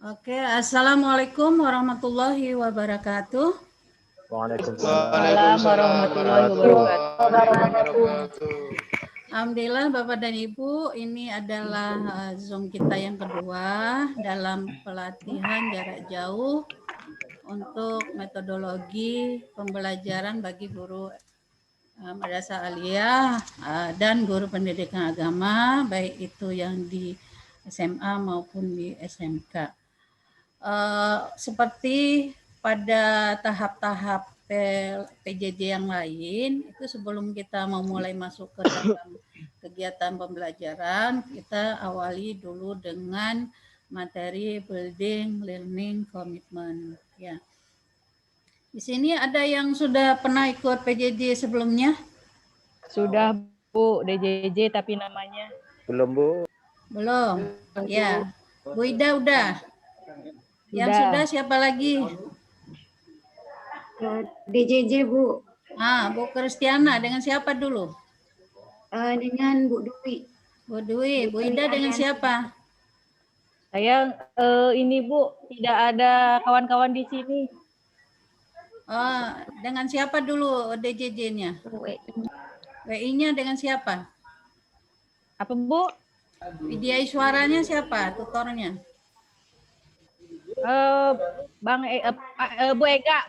Oke, Assalamualaikum warahmatullahi wabarakatuh. Waalaikumsalam warahmatullahi wabarakatuh. Alhamdulillah Bapak dan Ibu, ini adalah Zoom kita yang kedua dalam pelatihan jarak jauh untuk metodologi pembelajaran bagi guru madrasah aliyah dan guru pendidikan agama, baik itu yang di SMA maupun di SMK. Seperti pada tahap-tahap PJJ yang lain, itu sebelum kita mau mulai masuk ke dalam kegiatan pembelajaran, kita awali dulu dengan materi building learning commitment. Ya. Di sini ada yang sudah pernah ikut PJJ sebelumnya? Sudah Bu, DJJ tapi namanya. Belum Bu. Belum. Ya. Bu Ida udah. Yang sudah siapa lagi? DJJ Bu. Bu Kristiana dengan siapa dulu? Dengan Bu Dwi. Bu Dwi. Bu Ida dengan siapa? Saya ini Bu, tidak ada kawan-kawan di sini. Dengan siapa dulu DJJ-nya? WI-nya dengan siapa? Apa Bu? Widya suaranya siapa? Tutornya? Bu Ega.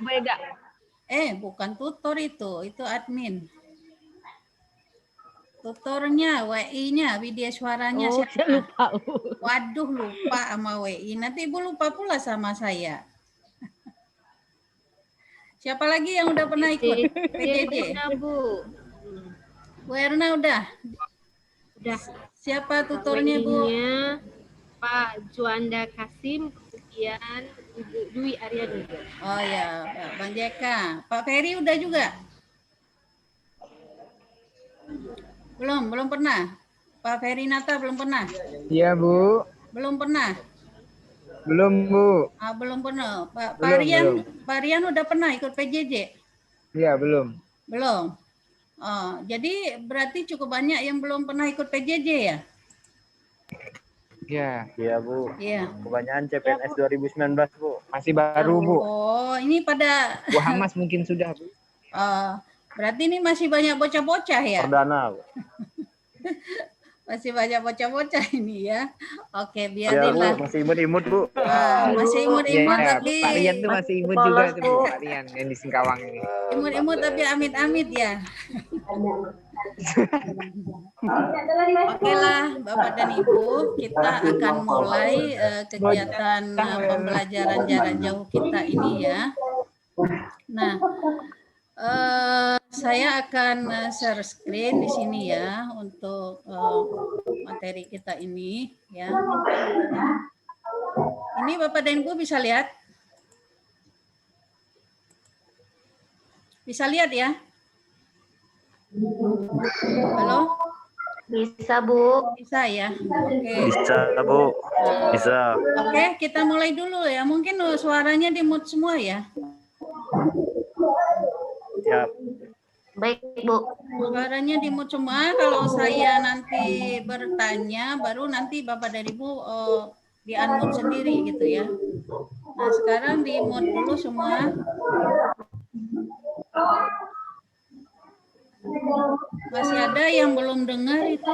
Bukan tutor itu admin. Tutornya, WI-nya, Widya suaranya siapa? Saya lupa. Waduh, lupa sama WI. Nanti Ibu lupa pula sama saya. Siapa lagi yang udah pernah ikut PJJ? Bu. Bu Erna udah? Udah. Siapa tutornya Bu? Pak Juanda Kasim, kemudian Ibu Dwi Aryani. Oh ya, Bang Jeka. Pak Ferry udah juga? Belum pernah. Pak Ferry Nata belum pernah? Iya Bu. Belum pernah? Belum Bu. Belum pernah. Pak Rian udah pernah ikut PJJ? Iya belum. Belum. Jadi berarti cukup banyak yang belum pernah ikut PJJ ya? Iya Bu. Iya. Kebanyakan CPNS 2019 Bu. Masih baru Bu. Oh, ini pada Bu Hamas mungkin sudah Bu. Berarti ini masih banyak bocah-bocah ya? Perdana Bu. Masih banyak bocah-bocah ini ya. Oke, biarinlah. Ya, masih imut-imut Bu. Masih imut-imut tapi Pak Rian tuh masih imut juga tuh Bu. Pak Rian yang di Singkawang ini. Imut-imut tapi amit-amit ya. Oke lah Bapak dan Ibu, kita akan mulai kegiatan pembelajaran jarak jauh kita ini ya. Nah, saya akan share screen di sini ya untuk materi kita ini ya. Ini Bapak dan Ibu bisa lihat? Bisa lihat ya? Halo? Bisa Bu. Bisa ya? Oke. Bisa Bu. Bisa. Oke, kita mulai dulu ya. Mungkin suaranya di mute semua ya. Siap. Baik Bu. Suaranya di mute semua. Kalau saya nanti bertanya, baru nanti Bapak dan Ibu di unmute sendiri gitu ya. Nah, sekarang di mute dulu semua. Masih ada yang belum dengar itu?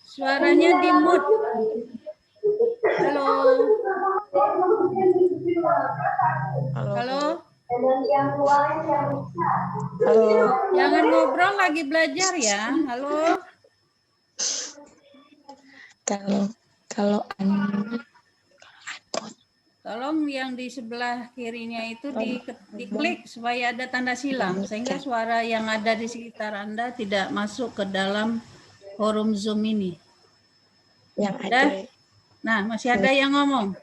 Suaranya di mute. Halo. Halo. Halo. Jangan ngobrol lagi belajar ya. Halo. Kalau Tolong yang di sebelah kirinya itu diklik supaya ada tanda silang sehingga suara yang ada di sekitar Anda tidak masuk ke dalam forum Zoom ini. yang Ada? Nah, masih ada yang ngomong.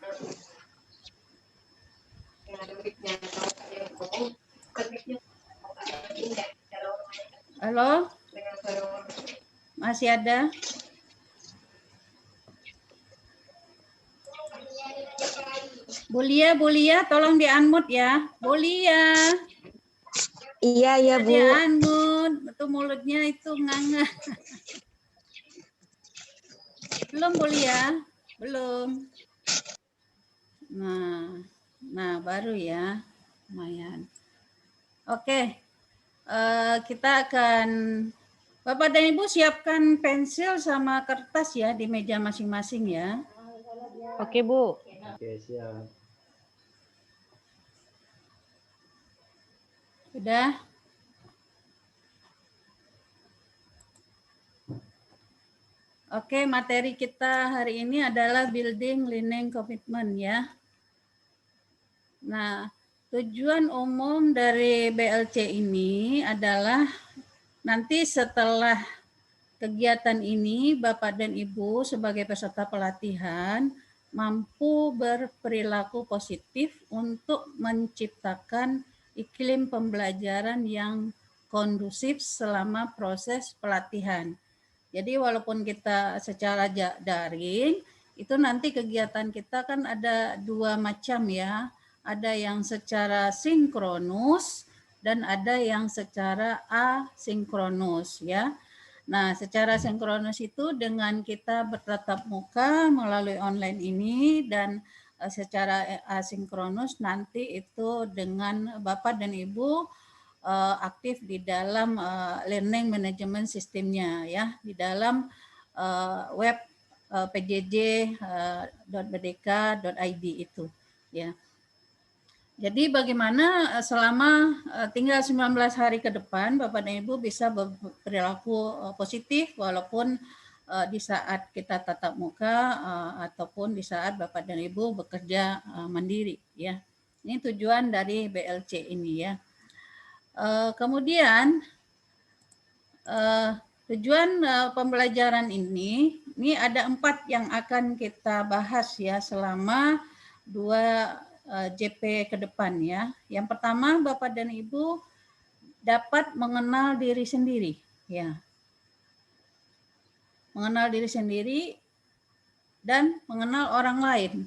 Halo? Masih ada? Bulia, tolong di-unmute ya. Bulia. Iya Bu. Di-unmute. Itu mulutnya itu nganga. Belum Bulia? Belum. Nah, baru ya. Lumayan. Oke. Kita akan Bapak dan Ibu siapkan pensil sama kertas ya di meja masing-masing ya. Oke, Bu. Oke, siap. Sudah? Oke, materi kita hari ini adalah building learning commitment ya. Nah, tujuan umum dari BLC ini adalah nanti setelah kegiatan ini Bapak dan Ibu sebagai peserta pelatihan mampu berperilaku positif untuk menciptakan iklim pembelajaran yang kondusif selama proses pelatihan. Jadi walaupun kita secara daring, itu nanti kegiatan kita kan ada dua macam ya. Ada yang secara sinkronus dan ada yang secara asinkronus ya. Nah, secara sinkronus itu dengan kita bertatap muka melalui online ini dan secara asinkronus nanti itu dengan Bapak dan Ibu aktif di dalam learning management sistemnya ya, di dalam web pjj.merdeka.id itu ya. Jadi bagaimana selama tinggal 19 hari ke depan Bapak dan Ibu bisa berperilaku positif walaupun di saat kita tatap muka ataupun di saat Bapak dan Ibu bekerja mandiri ya. Ini tujuan dari BLC ini ya. Kemudian tujuan pembelajaran ini ada 4 yang akan kita bahas ya selama 2 JP ke depan ya. Yang pertama Bapak dan Ibu dapat mengenal diri sendiri ya. Mengenal diri sendiri dan mengenal orang lain.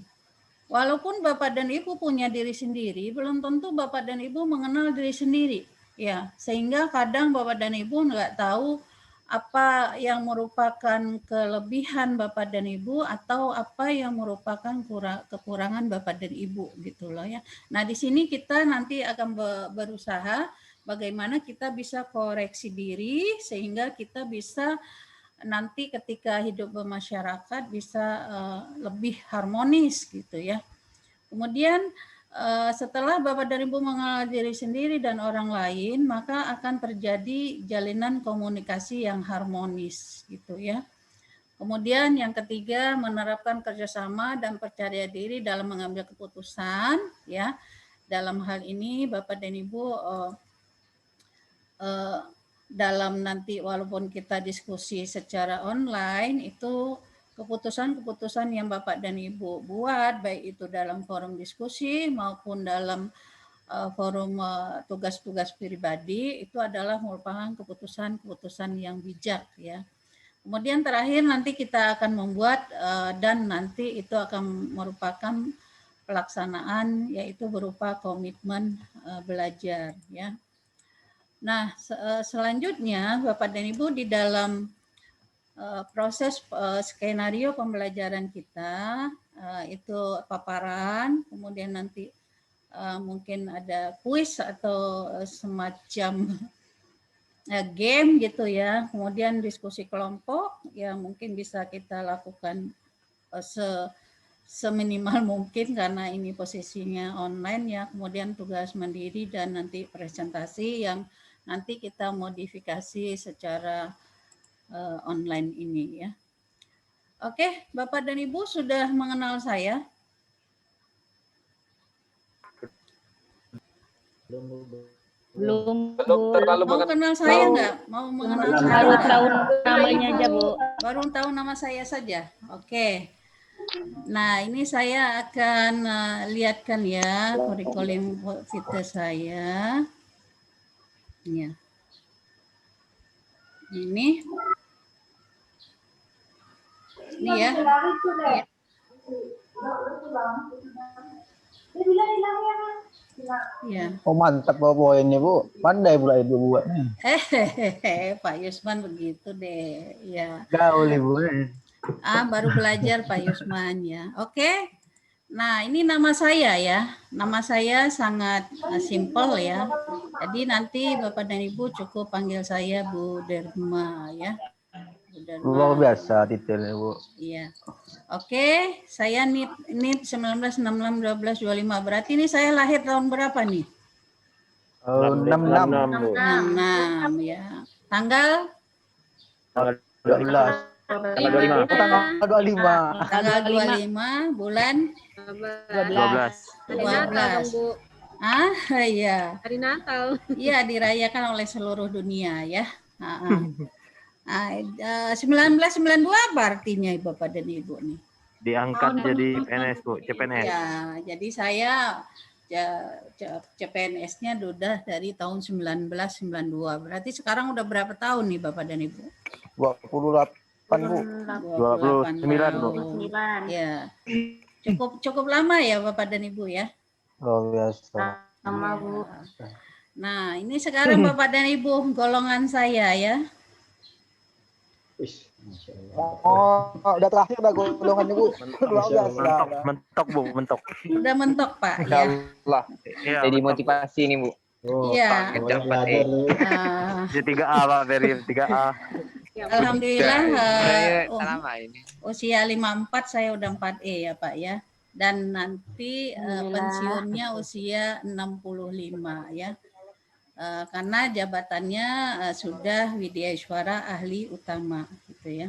Walaupun Bapak dan Ibu punya diri sendiri, belum tentu Bapak dan Ibu mengenal diri sendiri. Ya, sehingga kadang Bapak dan Ibu nggak tahu apa yang merupakan kelebihan Bapak dan Ibu atau apa yang merupakan kekurangan Bapak dan Ibu gitu loh ya. Nah, di sini kita nanti akan berusaha bagaimana kita bisa koreksi diri sehingga kita bisa nanti ketika hidup bermasyarakat bisa lebih harmonis gitu ya. Kemudian setelah Bapak dan Ibu mengenal diri sendiri dan orang lain, maka akan terjadi jalinan komunikasi yang harmonis gitu ya. Kemudian yang ketiga, menerapkan kerjasama dan percaya diri dalam mengambil keputusan ya. Dalam hal ini Bapak dan Ibu dalam nanti walaupun kita diskusi secara online itu keputusan-keputusan yang Bapak dan Ibu buat, baik itu dalam forum diskusi maupun dalam forum tugas-tugas pribadi, itu adalah merupakan keputusan-keputusan yang bijak ya. Kemudian terakhir nanti kita akan membuat dan nanti itu akan merupakan pelaksanaan yaitu berupa komitmen belajar ya. Nah, selanjutnya Bapak dan Ibu di dalam proses skenario pembelajaran kita itu paparan, kemudian nanti mungkin ada kuis atau semacam game gitu ya, kemudian diskusi kelompok yang mungkin bisa kita lakukan seminimal mungkin karena ini posisinya online ya, kemudian tugas mandiri dan nanti presentasi yang nanti kita modifikasi secara online ini ya. Oke, Bapak dan Ibu sudah mengenal saya? Belum, Belum Bu. terlalu Mau kenal saya nggak? Mau mengenal Baru saya? tahu namanya aja, Bu. Baru tahu nama saya saja. Oke. Nah, ini saya akan lihatkan ya kurikulum vitae saya. Ya. Ini ya. Ya. Oh mantap Bapak ini Bu, pandai pula Ibu buatnya. Pak Yusman begitu deh. Ya. Gaul Ibu. Baru belajar Pak Yusman ya. Oke. Nah, ini nama saya ya. Nama saya sangat simpel ya. Jadi nanti Bapak dan Ibu cukup panggil saya Bu Derma ya. Bu Derma. Luar biasa detailnya, Bu. Iya. Oke, saya NIP 19661225. Berarti ini saya lahir tahun berapa nih? 66, 66 ya. Tanggal 12, Tanggal tanggal 25. Tanggal 25 bulan 12. Hari Natal dong, Bu. Iya. Hari Natal. Iya, dirayakan oleh seluruh dunia ya. 1992 apa artinya Bapak dan Ibu nih? Diangkat jadi PNS, Bu, CPNS. Ya, jadi saya CPNS-nya udah dari tahun 1992. Berarti sekarang udah berapa tahun nih Bapak dan Ibu? 28, Bu. 29, Bu. 29. Ya. Cukup lama ya Bapak dan Ibu ya. Luar biasa. Sama, Bu. Nah, ini sekarang Bapak dan Ibu golongan saya ya. Oh, udah terakhir udah golongannya, Bu. Luar biasa. Mentok, Bu, mentok. Udah mentok Pak Insya ya. Allah. Iya, Jadi mentok, Bu. motivasi nih, Bu. Iya. Dapat Di 3A, Pak, Ferry, 3A. Alhamdulillah Selama ini. usia 54 saya udah 4E ya Pak ya. Dan nanti pensiunnya usia 65 ya. Karena jabatannya sudah Widyaiswara ahli utama gitu ya.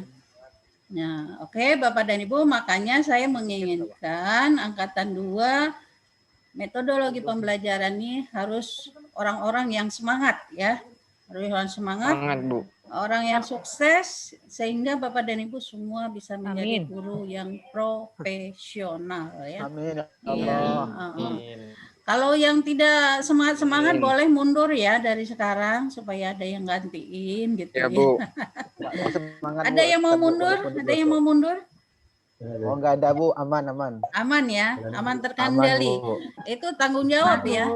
Nah, oke Bapak dan Ibu, makanya saya menginginkan angkatan 2 metodologi pembelajaran ini harus orang-orang yang semangat ya. Harus orang semangat, Semangat, Bu. orang yang sukses sehingga Bapak dan Ibu semua bisa menjadi Amin. guru yang profesional ya. Amin. ya Iya, Allah. Kalau yang tidak semangat-semangat boleh mundur ya dari sekarang supaya ada yang gantiin gitu Ya, ya. Bu. Semangat, Ada Bu. yang mau mundur? Ada yang mau mundur? Oh, enggak ada, Bu. Aman. Aman ya, aman terkendali. Aman, Bu. Itu tanggung jawab ya.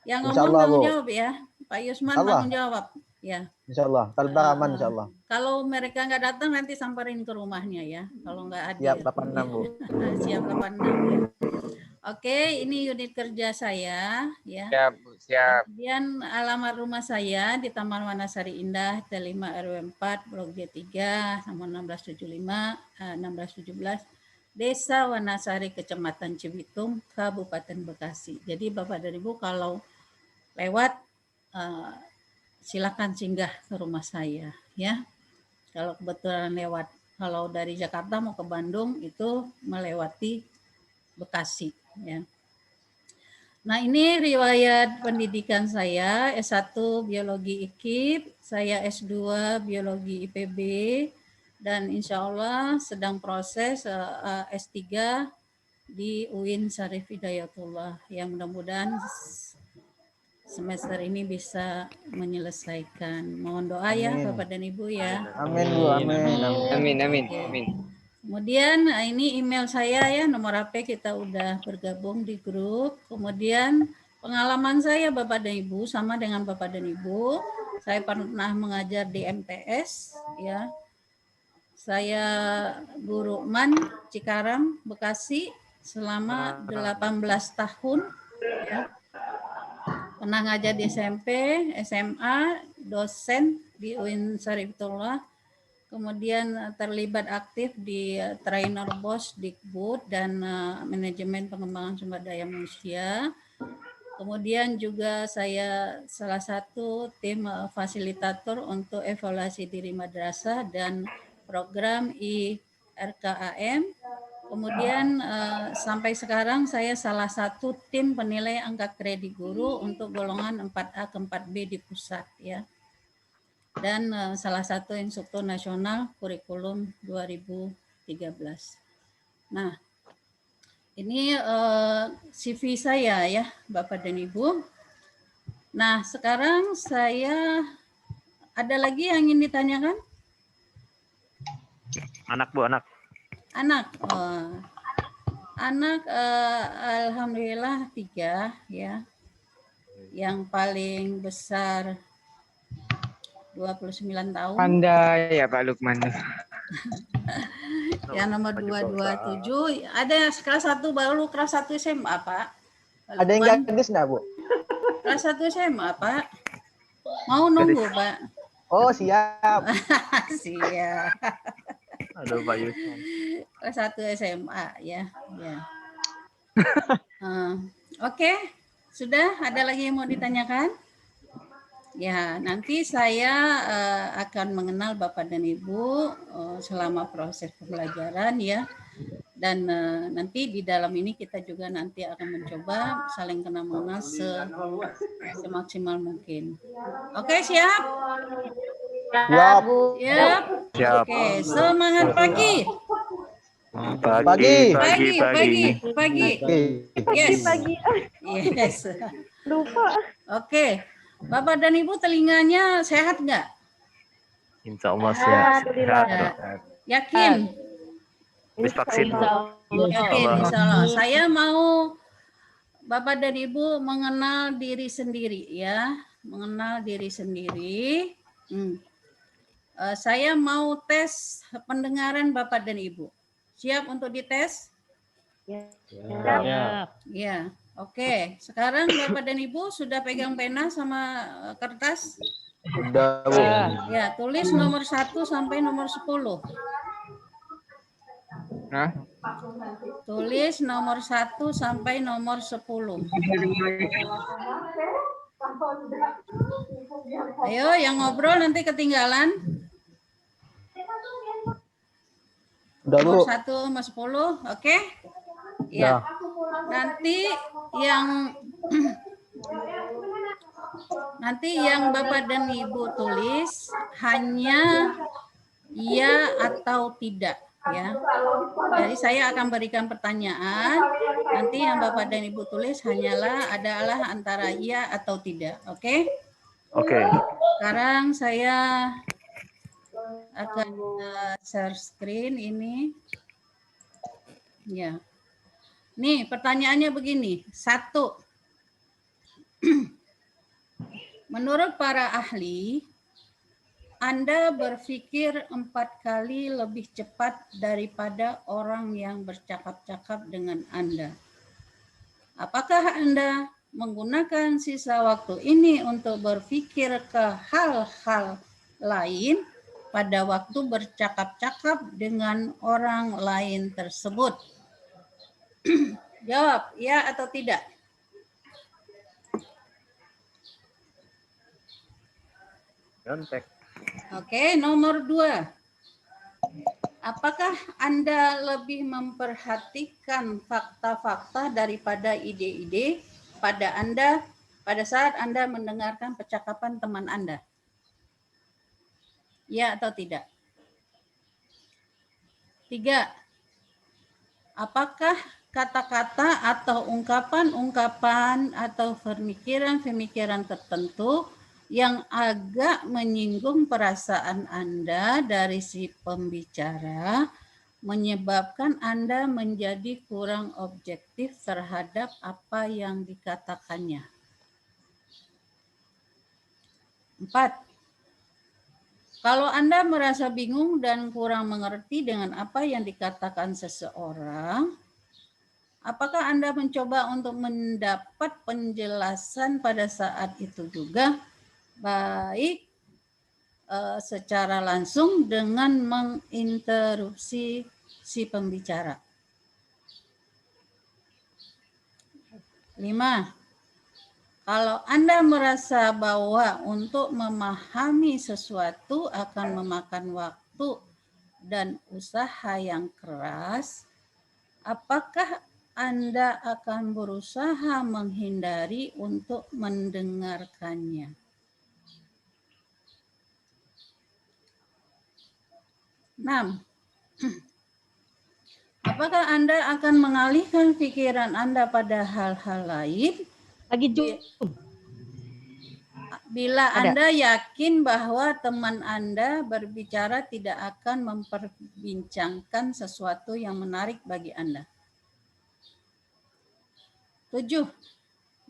Yang Insya ngomong Allah, tanggung Bu. jawab ya. Pak Yusman Insya Allah. tanggung jawab. Ya. Insyaallah. Talbar aman, insyaallah. Kalau mereka nggak datang nanti samperin ke rumahnya ya. Kalau nggak hadir. Siap 86, Bu. Siap 86 ya. Oke, ini unit kerja saya ya. Siap, Bu. Siap. Kemudian alamat rumah saya di Taman Wanasari Indah, T5 RW 4, Blok G3, nomor 1675, 1617, Desa Wanasari, Kecamatan Cibitung, Kabupaten Bekasi. Jadi Bapak dan Ibu kalau lewat silakan singgah ke rumah saya ya. Kalau kebetulan lewat, kalau dari Jakarta mau ke Bandung itu melewati Bekasi ya. Nah, ini riwayat pendidikan saya, S1 Biologi IKIP, saya S2 Biologi IPB, dan insya Allah sedang proses S3 di UIN Syarif Hidayatullah, yang mudah-mudahan semester ini bisa menyelesaikan. Mohon doa ya Bapak dan Ibu ya. Amin, Bu. Amin. Amin. Oke. Amin. Kemudian ini email saya ya, nomor HP kita udah bergabung di grup. Kemudian pengalaman saya Bapak dan Ibu sama dengan Bapak dan Ibu. Saya pernah mengajar di MTS ya. Saya guru MAN Cikarang, Bekasi selama 18 tahun ya. Pernah ngajar di SMP, SMA, dosen di UIN Syarif Hidayatullah. Kemudian terlibat aktif di trainer BOS, Dikbud, dan manajemen pengembangan sumber daya manusia. Kemudian juga saya salah satu tim fasilitator untuk evaluasi diri madrasah dan program IRKAM. Kemudian sampai sekarang saya salah satu tim penilai angka kredit guru untuk golongan 4A ke 4B di pusat ya. Dan salah satu instruktur nasional kurikulum 2013. Nah, ini CV saya ya, Bapak dan Ibu. Nah, sekarang saya ada lagi yang ingin ditanyakan? Anak, Bu, anak. Anak, alhamdulillah 3 ya. Yang paling besar 29 tahun. Pandai ya Pak Lukman. Yang nomor 227. Ada kelas 1 baru kelas 1 SMA, Pak. Ada yang Lukman, gadis nggak, Bu? kelas 1 SMA, Pak. Mau nunggu, Pak. Oh, siap. Siap. Aduh, Pak Yusuf. Kelas 1 SMA ya. Ya. Oke. Sudah ada lagi yang mau ditanyakan? Ya, nanti saya akan mengenal Bapak dan Ibu selama proses pembelajaran ya. Dan nanti di dalam ini kita juga nanti akan mencoba saling kenal mengenal semaksimal mungkin. Oke, siap? Siap. Siap? Siap. Oke, semangat pagi. Pagi. Pagi. Yes. Pagi. Yes. Lupa. Oke. Bapak dan Ibu telinganya sehat nggak? Insya Allah sehat. Alhamdulillah. Ya. Yakin? Habis vaksin, Bu. Yakin, Allah. insya Allah. Saya mau Bapak dan Ibu mengenal diri sendiri ya. Mengenal diri sendiri. Saya mau tes pendengaran Bapak dan Ibu. Siap untuk dites? Ya. Ya. Oke. Sekarang Bapak dan Ibu sudah pegang pena sama kertas? Udah, Bu. Ya, tulis nomor 1 sampai nomor 10. Hah? Tulis nomor 1 sampai nomor 10. Ayo, yang ngobrol nanti ketinggalan. Udah, Bu. Nomor 1 sama 10, oke? Ya. Nanti yang Bapak dan Ibu tulis hanya iya atau tidak ya. Jadi saya akan berikan pertanyaan. Nanti yang Bapak dan Ibu tulis adalah antara iya atau tidak. Oke? Oke. Sekarang saya akan share screen ini. Ya. Nih, pertanyaannya begini. 1. Menurut para ahli, Anda berpikir 4 kali lebih cepat daripada orang yang bercakap-cakap dengan Anda. Apakah Anda menggunakan sisa waktu ini untuk berpikir ke hal-hal lain pada waktu bercakap-cakap dengan orang lain tersebut? Jawab, ya atau tidak? Nyontek. Oke, nomor 2. Apakah Anda lebih memperhatikan fakta-fakta daripada ide-ide pada saat Anda mendengarkan percakapan teman Anda? Ya atau tidak? 3. Apakah kata-kata atau ungkapan-ungkapan atau pemikiran-pemikiran tertentu yang agak menyinggung perasaan Anda dari si pembicara menyebabkan Anda menjadi kurang objektif terhadap apa yang dikatakannya? 4. Kalau Anda merasa bingung dan kurang mengerti dengan apa yang dikatakan seseorang, apakah Anda mencoba untuk mendapat penjelasan pada saat itu juga, baik secara langsung dengan menginterupsi si pembicara? 5. Kalau Anda merasa bahwa untuk memahami sesuatu akan memakan waktu dan usaha yang keras, apakah Anda akan berusaha menghindari untuk mendengarkannya? 6. Apakah Anda akan mengalihkan pikiran Anda pada hal-hal lain Lagi bila Anda yakin bahwa teman Anda berbicara tidak akan memperbincangkan sesuatu yang menarik bagi Anda? 7.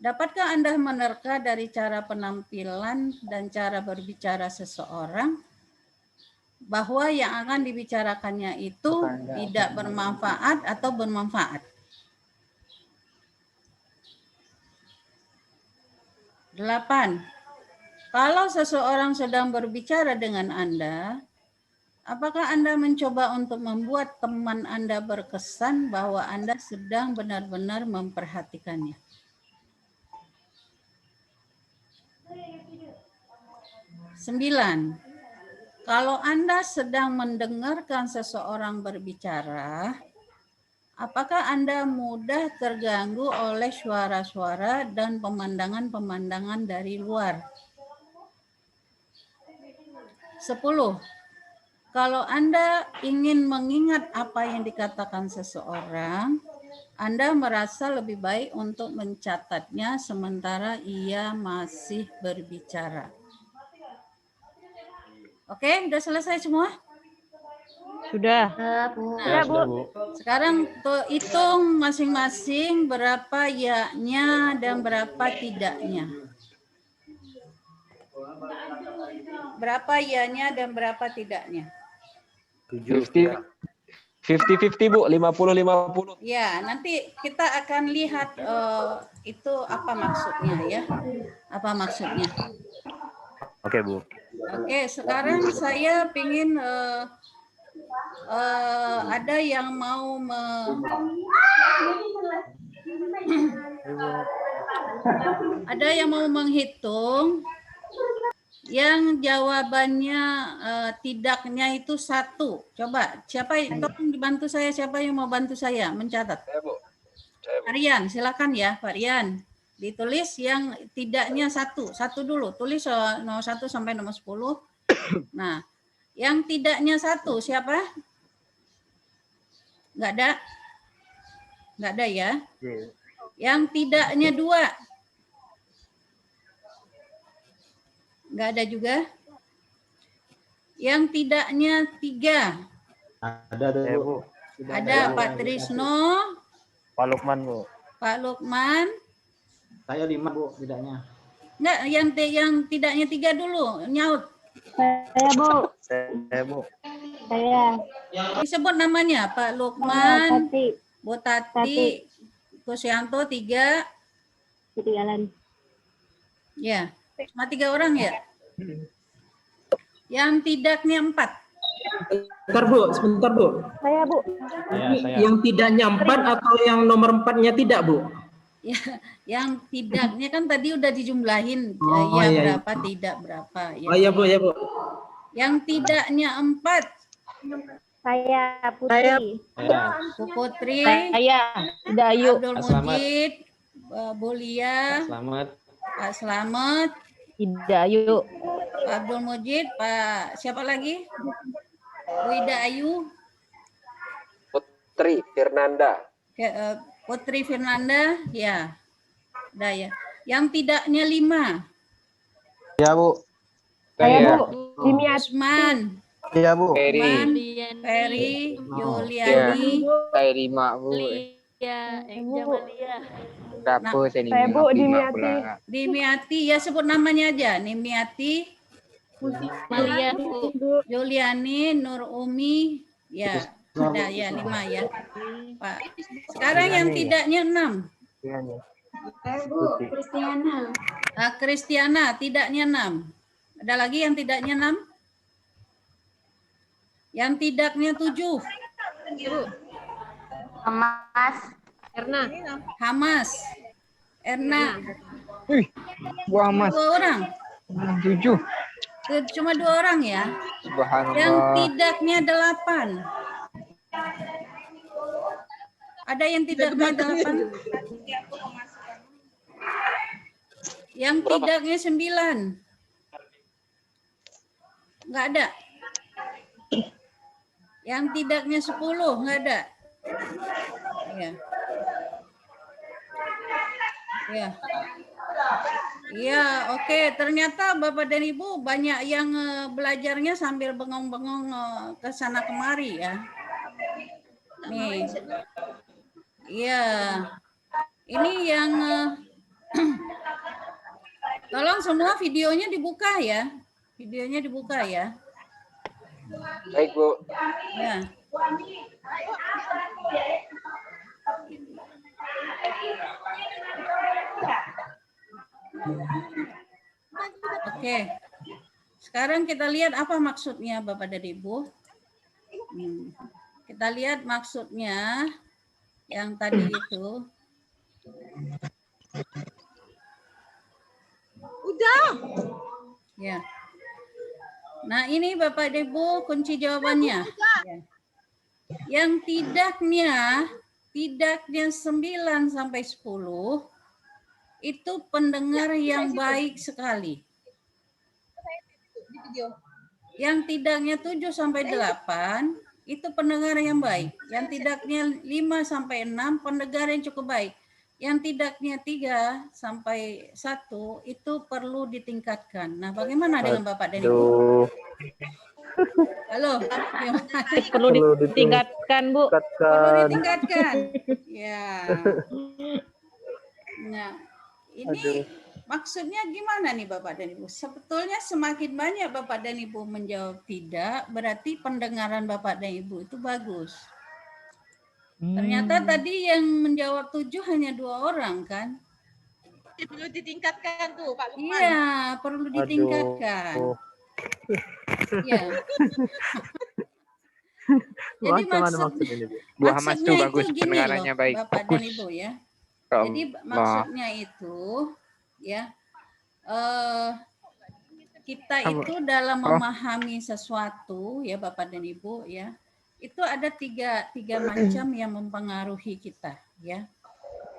Dapatkah Anda menerka dari cara penampilan dan cara berbicara seseorang bahwa yang akan dibicarakannya itu tidak bermanfaat atau bermanfaat. 8. Kalau seseorang sedang berbicara dengan Anda, apakah Anda mencoba untuk membuat teman Anda berkesan bahwa Anda sedang benar-benar memperhatikannya? 9. Kalau Anda sedang mendengarkan seseorang berbicara, apakah Anda mudah terganggu oleh suara-suara dan pemandangan-pemandangan dari luar? 10. Kalau Anda ingin mengingat apa yang dikatakan seseorang, Anda merasa lebih baik untuk mencatatnya sementara ia masih berbicara. Oke, udah selesai semua? Sudah. Ya, Bu. Sekarang hitung masing-masing berapa ya-nya dan berapa tidaknya. Berapa ya-nya dan berapa tidaknya? 7. 50-50 Bu, 50-50. Ya, nanti kita akan lihat itu apa maksudnya ya. Apa maksudnya. Oke, Bu. Oke, sekarang saya ingin ada yang mau menghitung yang jawabannya tidaknya itu 1. Coba, tolong dibantu saya, siapa yang mau bantu saya mencatat? Saya, Bu. Rian, silakan ya, Pak Rian. Ditulis yang tidaknya 1 dulu. Tulis nomor 1 sampai nomor 10. Nah, yang tidaknya 1 siapa? Nggak ada? Nggak ada ya? Yang tidaknya 2? Nggak ada juga? Yang tidaknya 3? Ada Bu. Ada Pak Trisno, Pak Lukman, Bu. Pak Lukman. Saya 5 Bu tidaknya. Enggak, yang tidaknya 3 dulu, nyaut. Saya, Bu. Saya, Bu. Saya. Disebut namanya, Pak Lukman, Tati. Bu Tati, Kusyanto 3. Ketinggalan. Ya, cuma 3 orang ya? Yang tidaknya 4. Sebentar Bu. Saya, Bu. Yang tidaknya 4 atau yang nomor 4-nya tidak Bu? Ya, yang tidaknya kan tadi udah dijumlahin, iya, berapa, tidak berapa. Ya. Oh iya Bu, ya Bu. Yang tidaknya 4. Saya, Putri. Bu Putri, Saya, Dayu. Abdul Mujid, Bu Lia, Selamat. Pak Slamet, Dayu. Pak Abdul Mujid, Pak siapa lagi? Bu Ida Ayu, Putri Firnanda. Putri Firnanda, ya. Udah ya. Yang tidaknya 5. Ya Bu. Saya, Bu. Usman, Iya Bu. Usman, Ferry, Yuliani, Saya 5 Bu. Berapa saya ini? Saya, Bu, Dimiati. Dimiati, ya sebut namanya aja. Dimiati, Malia, Bu. Yuliani, Nur Umi, ya. Ada ya 5 ya. Pak. Sekarang yang tidaknya 6. Kristiana tidaknya 6. Ada lagi yang tidaknya 6? Yang tidaknya 7. Hamas. Erna. Wah Mas. 2 orang. 7. Cuma 2 orang ya. Subhanallah. Yang tidaknya 8. Ada yang tidaknya 8? Yang tidaknya 9? Enggak ada. Yang tidaknya 10? Enggak ada. Ya. Ya. Iya, oke. Ternyata Bapak dan Ibu banyak yang belajarnya sambil bengong-bengong ke sana kemari ya. Nih. Iya. Ini yang tolong semua videonya dibuka ya. Videonya dibuka ya. Baik, Bu. Ya. Oke. Sekarang kita lihat apa maksudnya Bapak dan Ibu. Kita lihat maksudnya yang tadi itu. Udah. Ya. Nah, ini Bapak dan Ibu kunci jawabannya. Ya. Yang tidaknya 9 sampai 10 itu pendengar yang baik sekali. Yang tidaknya 7 sampai 8 itu pendengar yang baik. Yang tidaknya 5 sampai 6 pendengar yang cukup baik. Yang tidaknya 3 sampai 1 itu perlu ditingkatkan. Nah, bagaimana dengan Bapak dan Ibu? Halo, gimana? Perlu ditingkatkan, Bu. Perlu ditingkatkan. Ya. Nah, ini maksudnya gimana nih Bapak dan Ibu? Sebetulnya semakin banyak Bapak dan Ibu menjawab tidak, berarti pendengaran Bapak dan Ibu itu bagus. Ternyata tadi yang menjawab 7 hanya 2 orang kan? Perlu ditingkatkan tuh Pak Lukman. Iya, perlu ditingkatkan. Iya. Jadi Bu Hamas tuh bagus, gini pendengarannya loh, baik. Bapak dan Ibu ya. Jadi maksudnya itu ya kita itu dalam memahami sesuatu ya Bapak dan Ibu ya, itu ada tiga macam yang mempengaruhi kita ya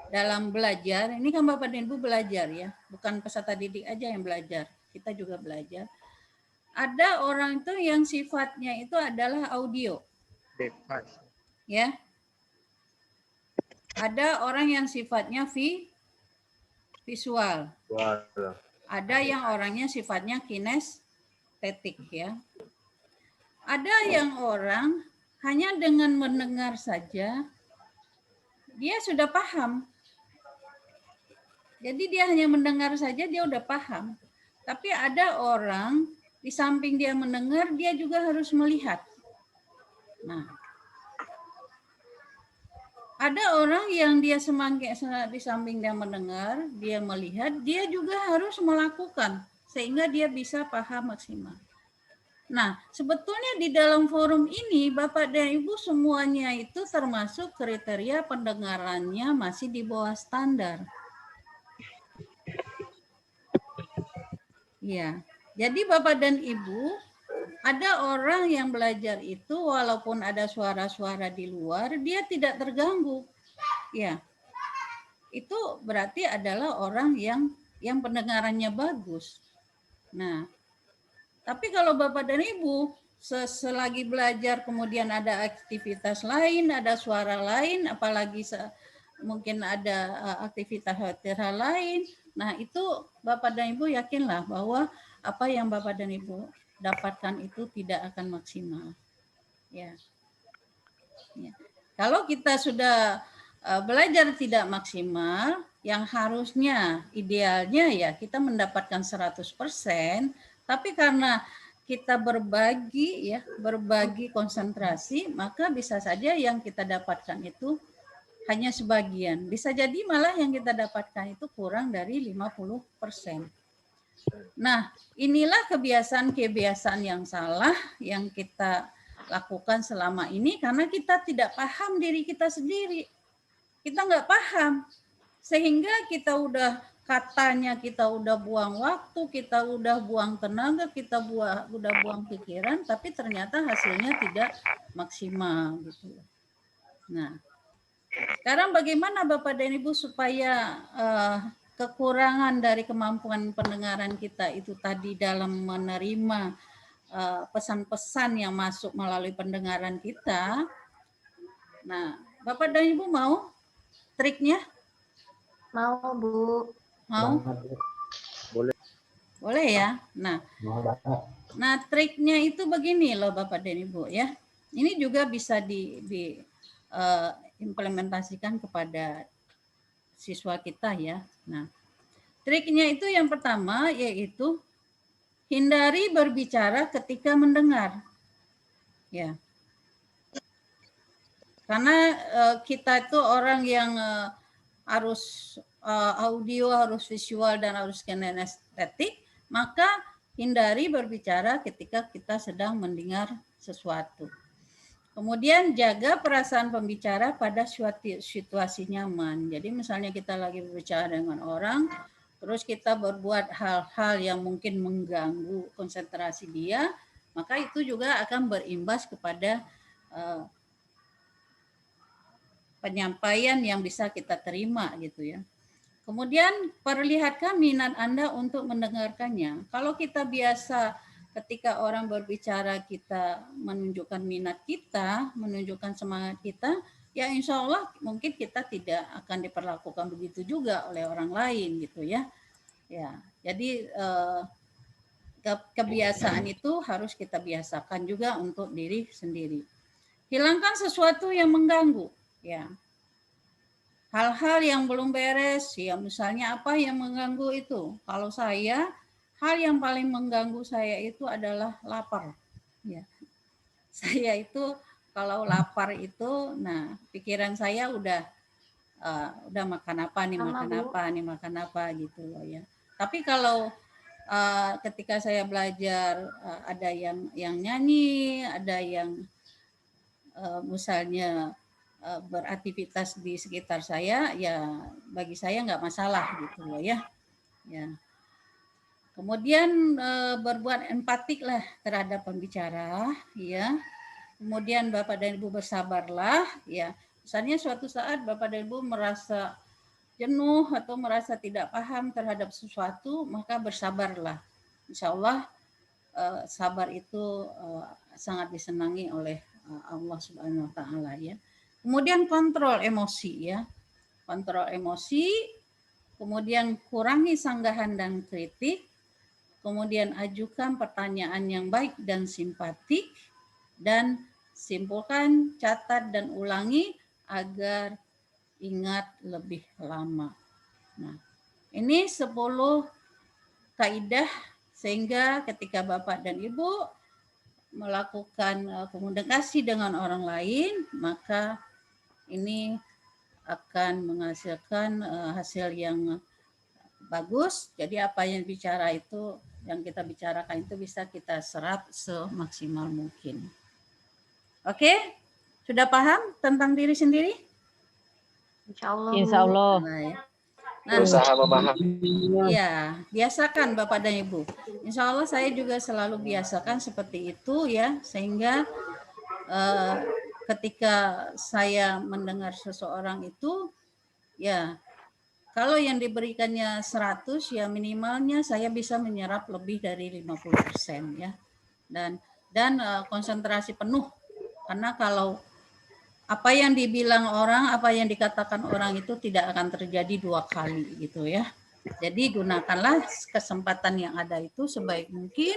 dalam belajar. Ini kan Bapak dan Ibu belajar ya, bukan peserta didik aja yang belajar, kita juga belajar. Ada orang itu yang sifatnya itu adalah audio ya. Ada orang yang sifatnya visual. Ada yang orangnya sifatnya kinestetik ya. Ada yang orang hanya dengan mendengar saja dia sudah paham. Jadi dia hanya mendengar saja dia udah paham. Tapi ada orang di samping dia mendengar dia juga harus melihat. Nah, ada orang yang dia di samping dia mendengar, dia melihat, dia juga harus melakukan sehingga dia bisa paham maksimal. Nah, sebetulnya di dalam forum ini Bapak dan Ibu semuanya itu termasuk kriteria pendengarannya masih di bawah standar. Ya. Jadi Bapak dan Ibu, ada orang yang belajar itu walaupun ada suara-suara di luar, dia tidak terganggu. Ya. Itu berarti adalah orang yang pendengarannya bagus. Nah, tapi kalau Bapak dan Ibu selagi belajar kemudian ada aktivitas lain, ada suara lain, apalagi mungkin ada aktivitas lain, nah itu Bapak dan Ibu yakinlah bahwa apa yang Bapak dan Ibu dapatkan itu tidak akan maksimal. Ya. Ya. Kalau kita sudah belajar tidak maksimal, yang harusnya idealnya ya kita mendapatkan 100%, tapi karena kita berbagi konsentrasi, maka bisa saja yang kita dapatkan itu hanya sebagian. Bisa jadi malah yang kita dapatkan itu kurang dari 50%. Nah, inilah kebiasaan yang salah yang kita lakukan selama ini karena kita tidak paham diri kita sendiri. Kita nggak paham. Sehingga kita udah buang waktu, kita udah buang tenaga, kita udah buang pikiran, tapi ternyata hasilnya tidak maksimal gitu. Nah, sekarang bagaimana Bapak dan Ibu supaya kekurangan dari kemampuan pendengaran kita itu tadi dalam menerima pesan-pesan yang masuk melalui pendengaran kita. Nah, Bapak dan Ibu mau triknya? Mau, Bu. Mau? Boleh. Boleh ya? Nah, triknya itu begini loh Bapak dan Ibu ya. Ini juga bisa diimplementasikan kepada siswa kita ya. Nah, triknya itu yang pertama yaitu hindari berbicara ketika mendengar. Ya. Karena kita itu orang yang harus audio, harus visual, dan harus kinestetik, maka hindari berbicara ketika kita sedang mendengar sesuatu. Kemudian jaga perasaan pembicara pada situasi nyaman. Jadi misalnya kita lagi berbicara dengan orang, terus kita berbuat hal-hal yang mungkin mengganggu konsentrasi dia, maka itu juga akan berimbas kepada penyampaian yang bisa kita terima gitu ya. Kemudian perlihatkan minat Anda untuk mendengarkannya. Kalau kita biasa ketika orang berbicara kita menunjukkan minat kita, menunjukkan semangat kita, ya insya Allah mungkin kita tidak akan diperlakukan begitu juga oleh orang lain gitu ya. Ya, jadi kebiasaan itu harus kita biasakan juga untuk diri sendiri. Hilangkan sesuatu yang mengganggu, ya. Hal-hal yang belum beres, ya misalnya apa yang mengganggu itu. Kalau saya, hal yang paling mengganggu saya itu adalah lapar. Ya. Saya itu kalau lapar itu, nah pikiran saya udah makan apa nih, makan apa gitu loh ya. Tapi kalau ketika saya belajar ada yang nyanyi, ada yang misalnya beraktivitas di sekitar saya, ya bagi saya nggak masalah gitu loh ya. Ya. Kemudian berbuat empatik lah terhadap pembicara, ya. Kemudian Bapak dan Ibu bersabarlah, ya. Misalnya suatu saat Bapak dan Ibu merasa jenuh atau merasa tidak paham terhadap sesuatu, maka bersabarlah. Insya Allah sabar itu sangat disenangi oleh Allah Subhanahu Wa Taala ya. Kemudian kontrol emosi ya, kontrol emosi, kemudian kurangi sanggahan dan kritik, kemudian ajukan pertanyaan yang baik dan simpatik, dan simpulkan, catat, dan ulangi agar ingat lebih lama. Nah, ini 10 kaidah sehingga ketika Bapak dan Ibu melakukan komunikasi dengan orang lain, maka ini akan menghasilkan hasil yang bagus. Jadi apa yang bicara itu, yang kita bicarakan itu bisa kita serap semaksimal mungkin. Oke, sudah paham tentang diri sendiri? Insya Allah. Insya Allah. Nah, Berusaha memahami. ya, biasakan Bapak dan Ibu. Insya Allah saya juga selalu biasakan seperti itu ya, sehingga ketika saya mendengar seseorang itu, ya kalau yang diberikannya 100, ya minimalnya saya bisa menyerap lebih dari 50% ya. Dan konsentrasi penuh. Karena kalau apa yang dibilang orang, apa yang dikatakan orang itu tidak akan terjadi 2 kali gitu ya. Jadi gunakanlah kesempatan yang ada itu sebaik mungkin.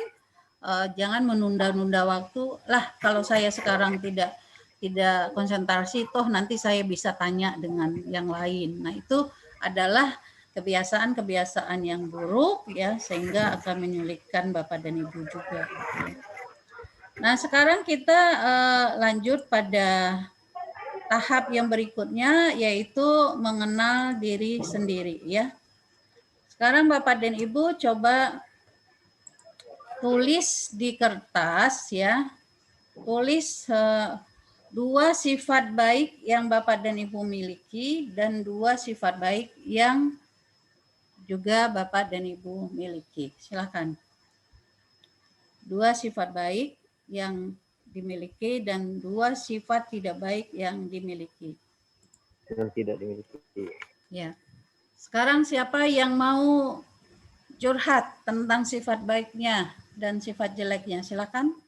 Jangan menunda-nunda waktu. Lah kalau saya sekarang tidak konsentrasi, toh nanti saya bisa tanya dengan yang lain. Nah itu adalah kebiasaan-kebiasaan yang buruk ya, sehingga akan menyulitkan Bapak dan Ibu juga. Nah sekarang kita lanjut pada tahap yang berikutnya, yaitu mengenal diri sendiri ya. Sekarang Bapak dan Ibu coba tulis di kertas ya, tulis 2 sifat baik yang Bapak dan Ibu miliki dan 2 sifat baik yang juga Bapak dan Ibu miliki. Silakan. 2 sifat baik yang dimiliki dan 2 sifat tidak baik yang dimiliki. Yang tidak dimiliki. Ya. Sekarang siapa yang mau curhat tentang sifat baiknya dan sifat jeleknya? Silakan.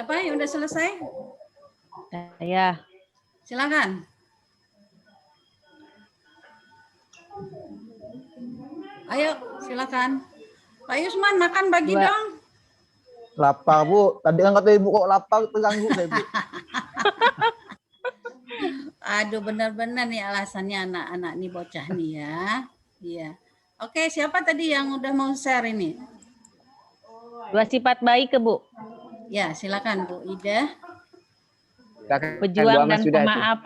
Siapa yang udah selesai? Saya. Silakan. Ayo, silakan. Pak Yusman, makan bagi Dua. dong. Lapar, Bu. Tadi kan kata Ibu kok lapar, terganggu saya, Bu. Aduh, benar-benar nih alasannya anak-anak nih bocah nih ya. Iya. Oke, siapa tadi yang udah mau share ini? 2 sifat baik ke Bu. Ya, silakan Bu Ida. Silakan, Bu Pejuang Amas dan sudah itu. pemaaf.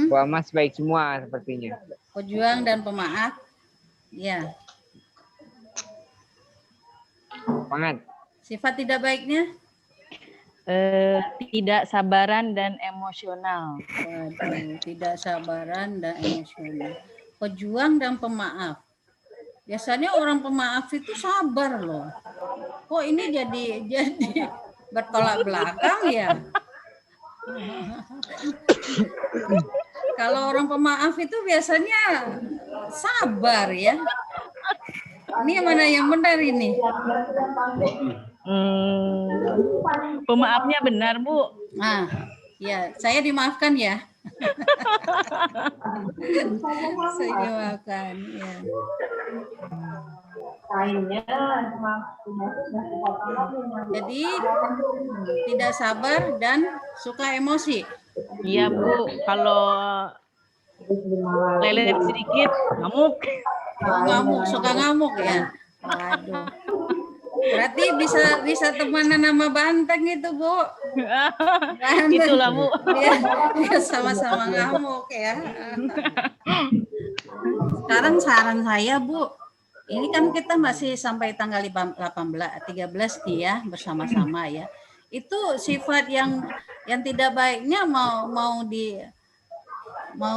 Bu Amas baik semua sepertinya. Pejuang dan pemaaf. Ya. Semangat. Sifat tidak baiknya? Tidak sabaran dan emosional. Waduh, tidak sabaran dan emosional. Pejuang dan pemaaf. Biasanya orang pemaaf itu sabar loh. Kok ini jadi bertolak belakang ya? Kalau orang pemaaf itu biasanya sabar ya. Ini mana yang benar ini? Pemaafnya benar, Bu. Nah, ya, saya dimaafkan ya. Saya dimaafkan, ya. Jadi tidak sabar dan suka emosi. Iya, Bu. Kalau lelet sedikit, ngamuk. Oh, ngamuk, suka ngamuk ya. Waduh. Berarti bisa temenan sama banteng itu, Bu. Banteng. Itulah, Bu. Dia sama-sama ngamuk ya. Sekarang saran saya, Bu, ini kan kita masih sampai tanggal 13 nih ya, bersama-sama ya. Itu sifat yang tidak baiknya mau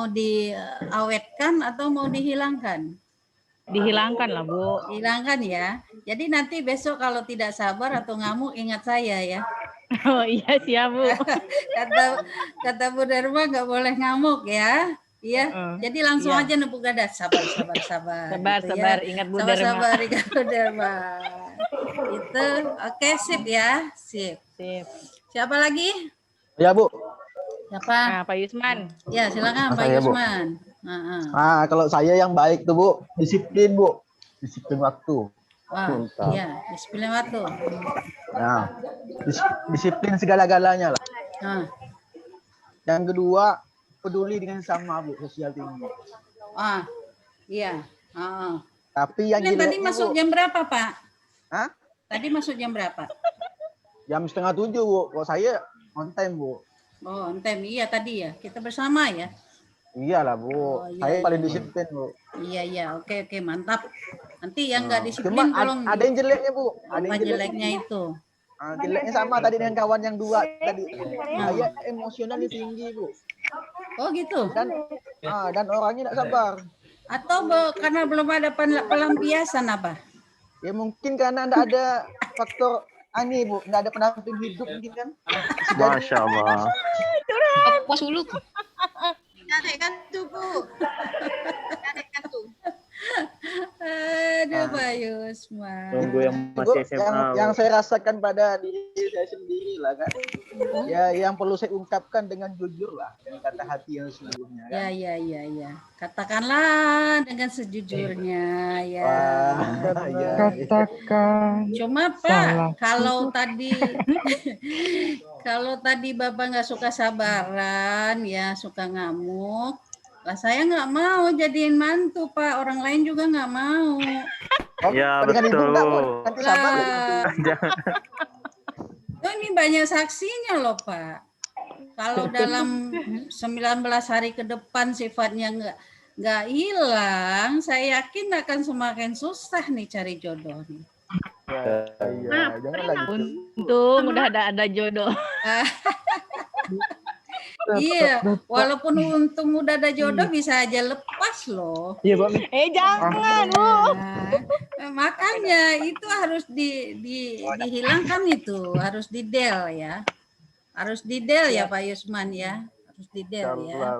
diawetkan atau mau dihilangkan? Dihilangkan lah, Bu. Hilangkan ya. Jadi nanti besok kalau tidak sabar atau ngamuk ingat saya ya. Oh iya siap, Bu. Kata Bu Dharma nggak boleh ngamuk ya. Iya. Jadi langsung aja nepuk dada. Sabar. Sabar, gitu sabar. ya. Ingat Bu Dharma. Sabar, ingat Bu Dharma. Itu oke, sip ya. Sip. Siapa lagi? Ya, Bu. Siapa? Nah, Pak Yusman. Ya, silakan Pak Saya, Bu. Yusman. Nah, kalau saya yang baik tuh, Bu, disiplin, Bu. Disiplin waktu. Wah, iya, disiplin waktu. Nah, disiplin segala-galanya lah. Nah. Yang kedua, peduli dengan sesama, Bu, sosial tinggi. Ah, iya. Tapi yang Tadi jeleknya, masuk Bu, jam berapa, Pak? Hah? Tadi masuk jam berapa? jam 6:30, Bu. Kalau saya on time, Bu. Oh, on time. Iya tadi ya. Kita bersama ya. Iyalah, Bu. Oh, iya, Saya paling iya. disiplin, Bu. Iya. Oke, mantap. Nanti yang nggak disiplin Cuma tolong. ada yang jeleknya, Bu. Ada Apa yang jeleknya itu? Jeleknya sama tadi dengan kawan yang dua tadi. Saya emosionalnya tinggi, Bu. Oh gitu. Dan orangnya tidak sabar. Atau karena belum ada pelampiasan apa? Ya mungkin karena tidak ada faktor ini, Bu. Tidak ada pendamping hidup mungkin kan. Masya Allah. Puas dulu. Naikkan tuh, Bu. Naikkan tuh. Aduh, Pak Yusman. Nunggu yang Bu, masih SMA. yang saya rasakan pada diri saya sendiri lah kan. Ya yang perlu saya ungkapkan dengan jujur lah, dengan kata hati yang sesungguhnya. Kan? Ya. Katakanlah dengan sejujurnya ya. Katakan. Cuma Pak, kalau tadi Bapak nggak suka sabaran ya, suka ngamuk. Lah saya nggak mau jadiin mantu, Pak. Orang lain juga nggak mau. Ya, dengan Ibu betul. enggak, Bu? Nanti sabar. Oh, ini banyak saksinya loh, Pak. Kalau dalam 19 hari ke depan sifatnya nggak hilang, saya yakin akan semakin susah nih cari jodoh nih. Iya, jangan lagi. Untung udah ada jodoh. Iya, walaupun untung udah ada jodoh bisa aja lepas loh. Iya, Bang. Jangan, Bu. Makanya itu harus dihilangkan itu, harus didel ya. Harus didel ya Pak Yusman ya. Harus didel ya.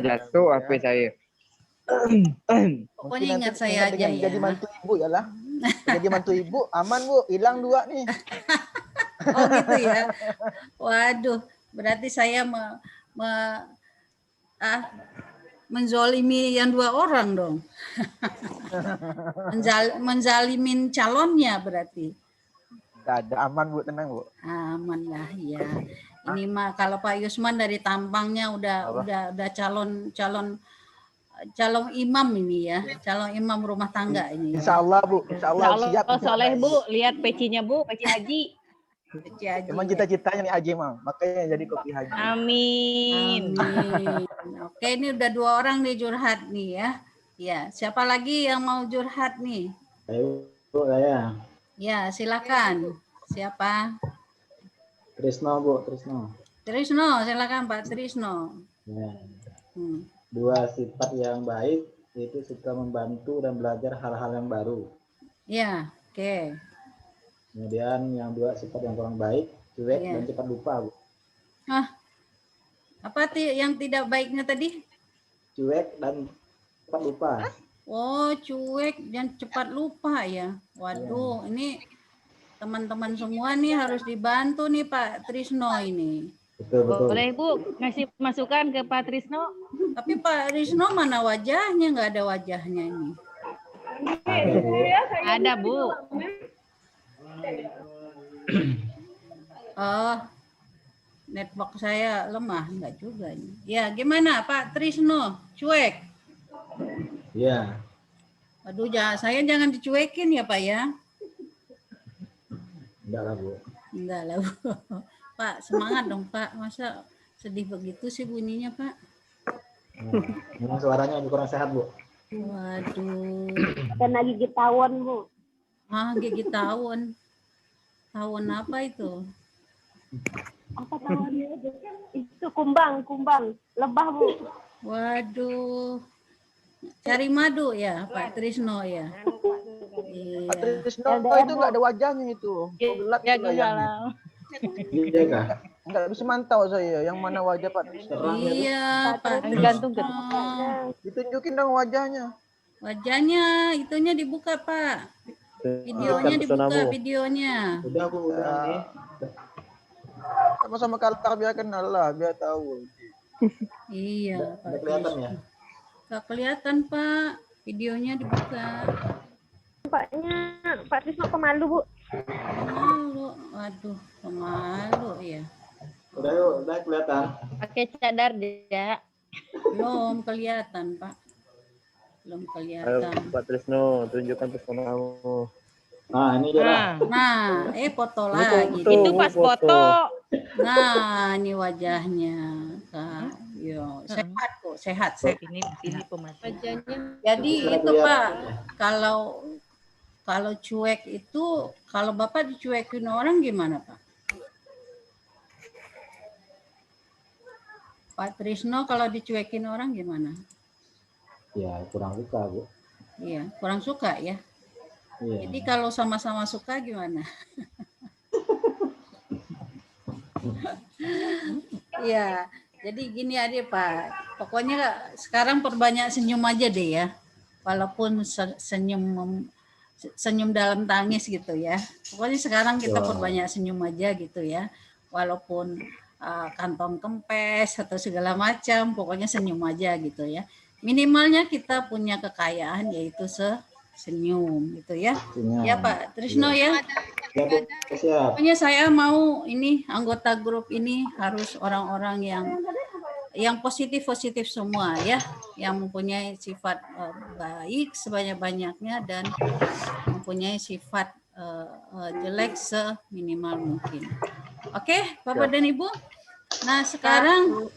Jatuh HP saya. Pokoknya ingat saya aja ya. Jadi mantu Ibu ya lah. Jadi mantu Ibu aman, Bu. Hilang 2 nih. Oh gitu ya. Waduh, berarti saya menzolimi yang 2 orang dong. Menzalimin calonnya berarti. Gak ada, aman Bu, tenang Bu. Aman lah ya. Ini mah kalau Pak Yusman dari tampangnya udah calon imam ini ya, calon imam rumah tangga ini. Insya Allah Bu, insya Allah siap. Soleh Bu, lihat pecinya Bu, peci haji. Peci haji. Emang cita-citanya nih haji Mam, makanya jadi kopi haji. Amin. Amin. Oke, ini udah 2 orang nih curhat nih ya. Ya, siapa lagi yang mau curhat nih? Ayo Bu, saya. Ya, silakan. Siapa? Trisno Bu, Trisno. Trisno, silakan Pak Trisno. Ya. Hmm. 2 sifat yang baik itu suka membantu dan belajar hal-hal yang baru. Ya, oke. Kemudian yang 2 sifat yang kurang baik, cuek dan cepat lupa Bu. Apa yang tidak baiknya tadi? Cuek dan cepat lupa. Oh, cuek dan cepat lupa ya. Waduh, ini teman-teman semua nih harus dibantu nih Pak Trisno ini. Betul. Boleh Bu ngasih masukan ke Pak Trisno? Tapi Pak Trisno mana wajahnya? Nggak ada wajahnya ini. Ada Bu. Oh, network saya lemah. Enggak juga ini. Ya, gimana Pak Trisno? Cuek? Iya. Aduh, saya jangan dicuekin ya Pak ya. Enggak lah Bu. Enggak lah Bu. Pak, semangat dong Pak. Masa sedih begitu sih bunyinya Pak? Memang suaranya kurang sehat Bu. Waduh. Kena gigit tawon Bu. Gigit tawon. Tawon apa itu? Apa tawonnya? Itu kumbang, lebah Bu. Waduh. Cari madu ya Pak Trisno ya. Pak Trisno itu nggak ada wajahnya itu. Gelap Ya, itu layarnya. Iya kah? Nggak bisa mantau saya yang mana wajah Pak Trisno. Iya Pak Gantung ke Trisno. Ditunjukin dong wajahnya. Wajahnya itunya dibuka Pak. Videonya dibuka videonya. Udah Bu, udah ini. Sama-sama kalah biar kenal lah, biar tahu. Iya Pak Udah kelihatan Trisno. ya? Nggak kelihatan Pak. Videonya dibuka. Pak Trisno pemalu Bu. Pemalu. Waduh, pemalu ya. Udah kelihatan. pakai cadar dia. Belum kelihatan Pak. Belum kelihatan. Pak Trisno, tunjukkan pesonamu. Nah, ini dia. Nah, foto lagi. Itu pas foto. Nah, ini wajahnya. Kak. Yo, sehat kok, sehat. Ini pemasok. Jadi itu Pak, kalau cuek itu, kalau Bapak dicuekin orang gimana Pak? Pak Trisno kalau dicuekin orang gimana? Ya, kurang suka Bu. Iya, kurang suka ya. Iya. Jadi kalau sama-sama suka gimana? Iya, jadi gini aja Pak. Pokoknya sekarang perbanyak senyum aja deh ya. Walaupun senyum dalam tangis gitu ya. Pokoknya sekarang kita perbanyak senyum aja gitu ya. Walaupun kantong kempes atau segala macam, pokoknya senyum aja gitu ya. Minimalnya kita punya kekayaan yaitu senyum gitu ya. Senyum. Ya Pak Trisno ya. Ya, Bu. Siap. Pokoknya saya mau ini anggota grup ini harus orang-orang yang positif semua ya, yang mempunyai sifat baik sebanyak-banyaknya dan mempunyai sifat jelek seminimal mungkin. Oke, Bapak dan Ibu. Nah, sekarang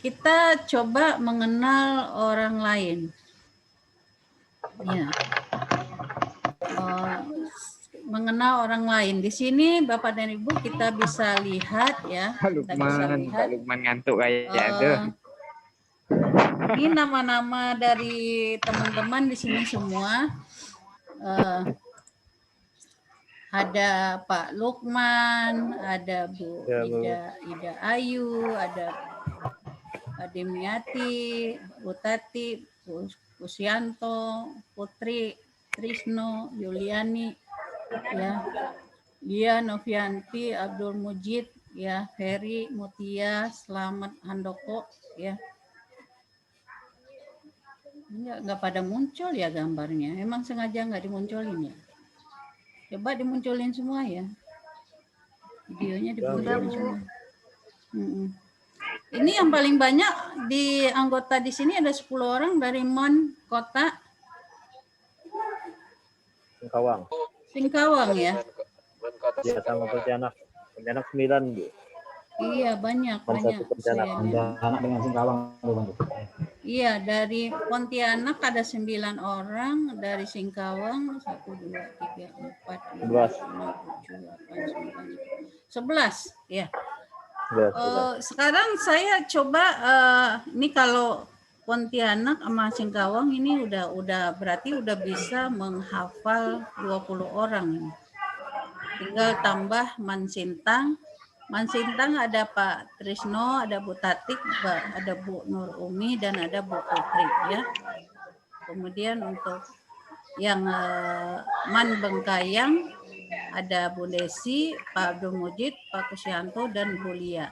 kita coba mengenal orang lain. Ya. Mengenal orang lain. Di sini Bapak dan Ibu kita bisa lihat ya. Kita bisa lihat. Lukman ngantuk kayak itu. Ini nama-nama dari teman-teman di sini semua. Ada Pak Lukman, ada Bu Ida Ayu, ada Demiati, Bu Tati, Bu Kusianto, Putri, Trisno, Yuliani, ya. Iya, Novianti, Abdul Mujid, ya, Ferry, Mutia, Selamat Handoko, ya. Nggak pada muncul ya gambarnya. Emang sengaja nggak dimunculin ya? Coba dimunculin semua ya. Videonya dimunculin semua. Ini yang paling banyak di anggota di sini ada 10 orang dari Mon Kota Singkawang. Singkawang ya. Ya sama Pontianak. Pontianak 9, Bu. Iya, banyak. Satu Pontianak. Anak dengan Singkawang. Iya, dari Pontianak ada 9 orang, dari Singkawang 1, 2, 3, 4, 5, 6, 7, 8, 9, 11. Ya. Sekarang saya coba ini kalau Pontianak sama Singkawang ini udah berarti udah bisa menghafal 20 orang ini. Tinggal tambah Mansintang. Mansintang ada Pak Trisno, ada Bu Tatik, ada Bu Nur Umi, dan ada Bu Putri ya. Kemudian untuk yang Man Bengkayang ada Bu Desi, Pak Abdul Mujid, Pak Kusyanto, dan Bu Lia.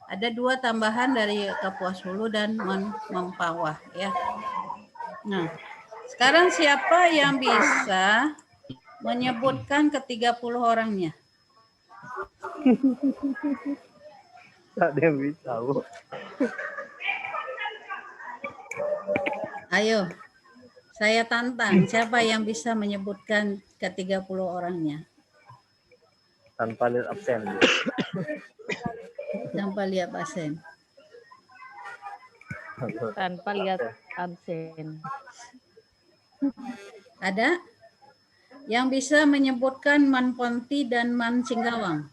Ada 2 tambahan dari Kapuas Hulu dan Mempawah ya. Nah, sekarang siapa yang bisa menyebutkan ke-30 orangnya? Tak ada yang bisa, Bu. Ayo, saya tantang. Siapa yang bisa menyebutkan ke-30 orangnya? Tanpa lihat absen. Tanpa lihat absen. Tanpa lihat absen. Ada? Yang bisa menyebutkan Man Ponti dan Man Singkawang?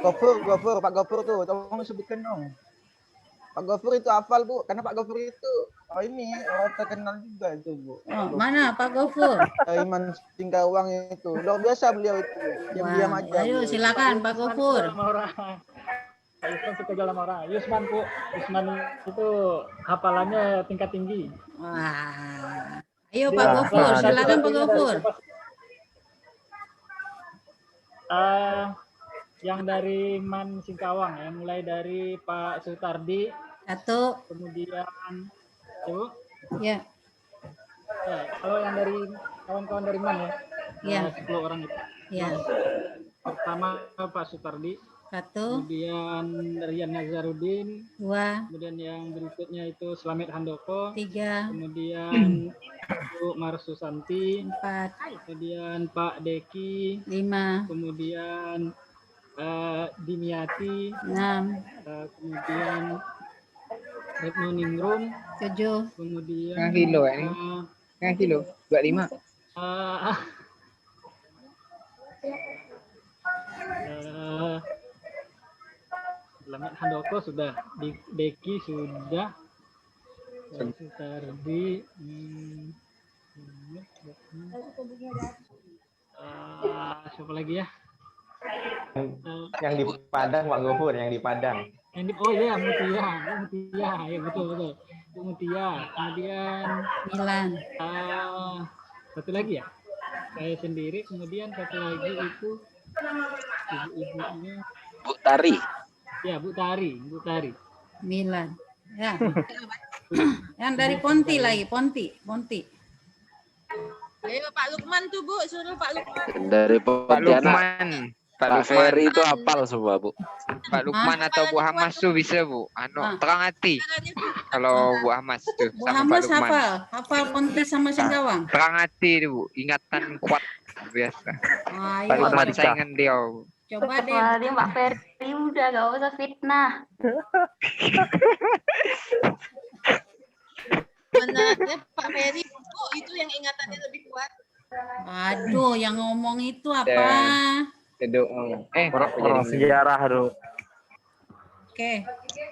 Gofur, Pak Gofur tuh, tolong sebutkan dong. Pak Gofur itu hafal, Bu, karena Pak Gofur itu ini orang terkenal juga itu, Bu. Oh, mana Pak Gofur? Iman Singkawang itu, luar biasa beliau itu. Diam-diam aja. Ayo silakan Pak Gofur. Yusman suka jalan orang. Yusman, Bu. Yusman itu hafalannya tingkat tinggi. Wah. Ayo Pak Gofur, silakan Pak Gofur. Yang dari Man Singkawang ya, mulai dari Pak Sutardi. 1. Kemudian, Ibu. Ya. Kalau yang dari kawan-kawan dari Man ya, Ya. 10 orang itu. Ya. Pertama Pak Sutardi. 1. Kemudian Rian Nazarudin. 2. Kemudian yang berikutnya itu Slamet Handoko. 3. Kemudian Bu Marsusanti. 4. Kemudian Pak Deki. 5. Kemudian Dimiati. 6. Kemudian Retno Ningrum. 7. Kemudian kilo ini. Kilo 25. Slamet Handoko sudah, Deki sudah, Sutardi, siapa lagi ya? Yang di Padang, Pak Gofur, yang di Padang. Oh iya, Mutia, ya betul. Mutia, kemudian Milan. Satu lagi ya, saya sendiri, kemudian satu lagi itu ibu-ibunya. Bu Tari. Ya, Bu Tari. Milan. Ya. Yang dari Ponti lagi, Ponti. Ayo Pak Lukman tuh Bu, suruh Pak Lukman. Dari Pak Lukman. Pak Ferry itu hafal semua, Bu. Pak Lukman atau Bu Hamas tuh bisa, Bu. Terang hati. Kalau Bu Hamas tuh Bu sama Hamas Pak Lukman. hafal Ponti sama Singkawang. Terang hati tuh, Bu. Ingatan kuat biasa. Ayo, Bukan saingan dia, Bu. coba deh. Dia Mbak Ferry udah gak usah fitnah. Sebenarnya Pak Ferry Bu itu yang ingatannya lebih kuat. Aduh, yang ngomong itu apa? Orang sejarah, aduh. Oke.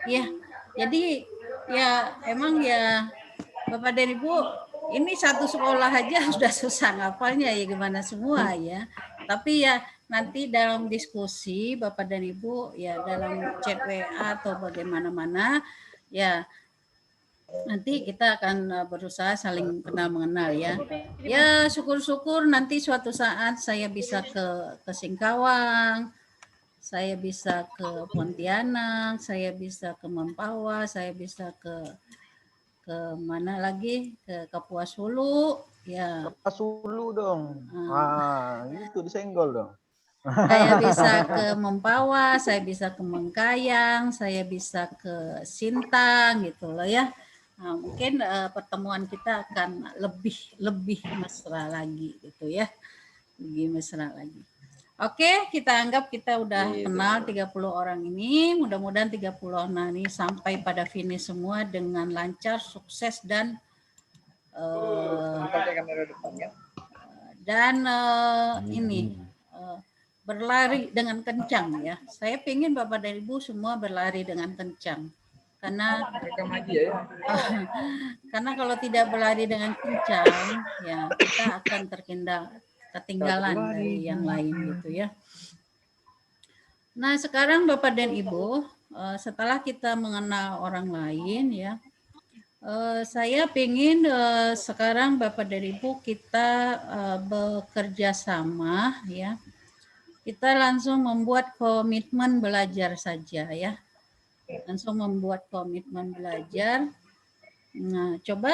Ya. Jadi ya emang ya Bapak dan Ibu ini satu sekolah aja sudah susah ngapalnya ya gimana semua ya. Tapi ya nanti dalam diskusi Bapak dan Ibu ya dalam chat WA atau bagaimana-mana ya nanti kita akan berusaha saling kenal mengenal ya. Ya syukur-syukur nanti suatu saat saya bisa ke Singkawang, saya bisa ke Pontianak, saya bisa ke Mempawah, saya bisa ke mana lagi, ke Kapuas Hulu ya. Kapuas Hulu dong. Itu disenggol dong. Saya bisa ke Mempawah, saya bisa ke Mengkayang, saya bisa ke Sintang gitu loh ya. Nah, mungkin pertemuan kita akan lebih mesra lagi gitu ya. Lebih mesra lagi. Oke, kita anggap kita udah kenal 30 orang ini. Mudah-mudahan 30 orang ini sampai pada finish semua dengan lancar, sukses dan ini berlari dengan kencang ya. Saya ingin Bapak dan Ibu semua berlari dengan kencang. Karena kalau tidak berlari dengan kencang ya kita akan ketinggalan dari yang lain gitu ya. Nah, sekarang Bapak dan Ibu, setelah kita mengenal orang lain ya, saya ingin sekarang Bapak dan Ibu kita bekerja sama ya. Kita langsung membuat komitmen belajar saja ya. Langsung membuat komitmen belajar. Nah, coba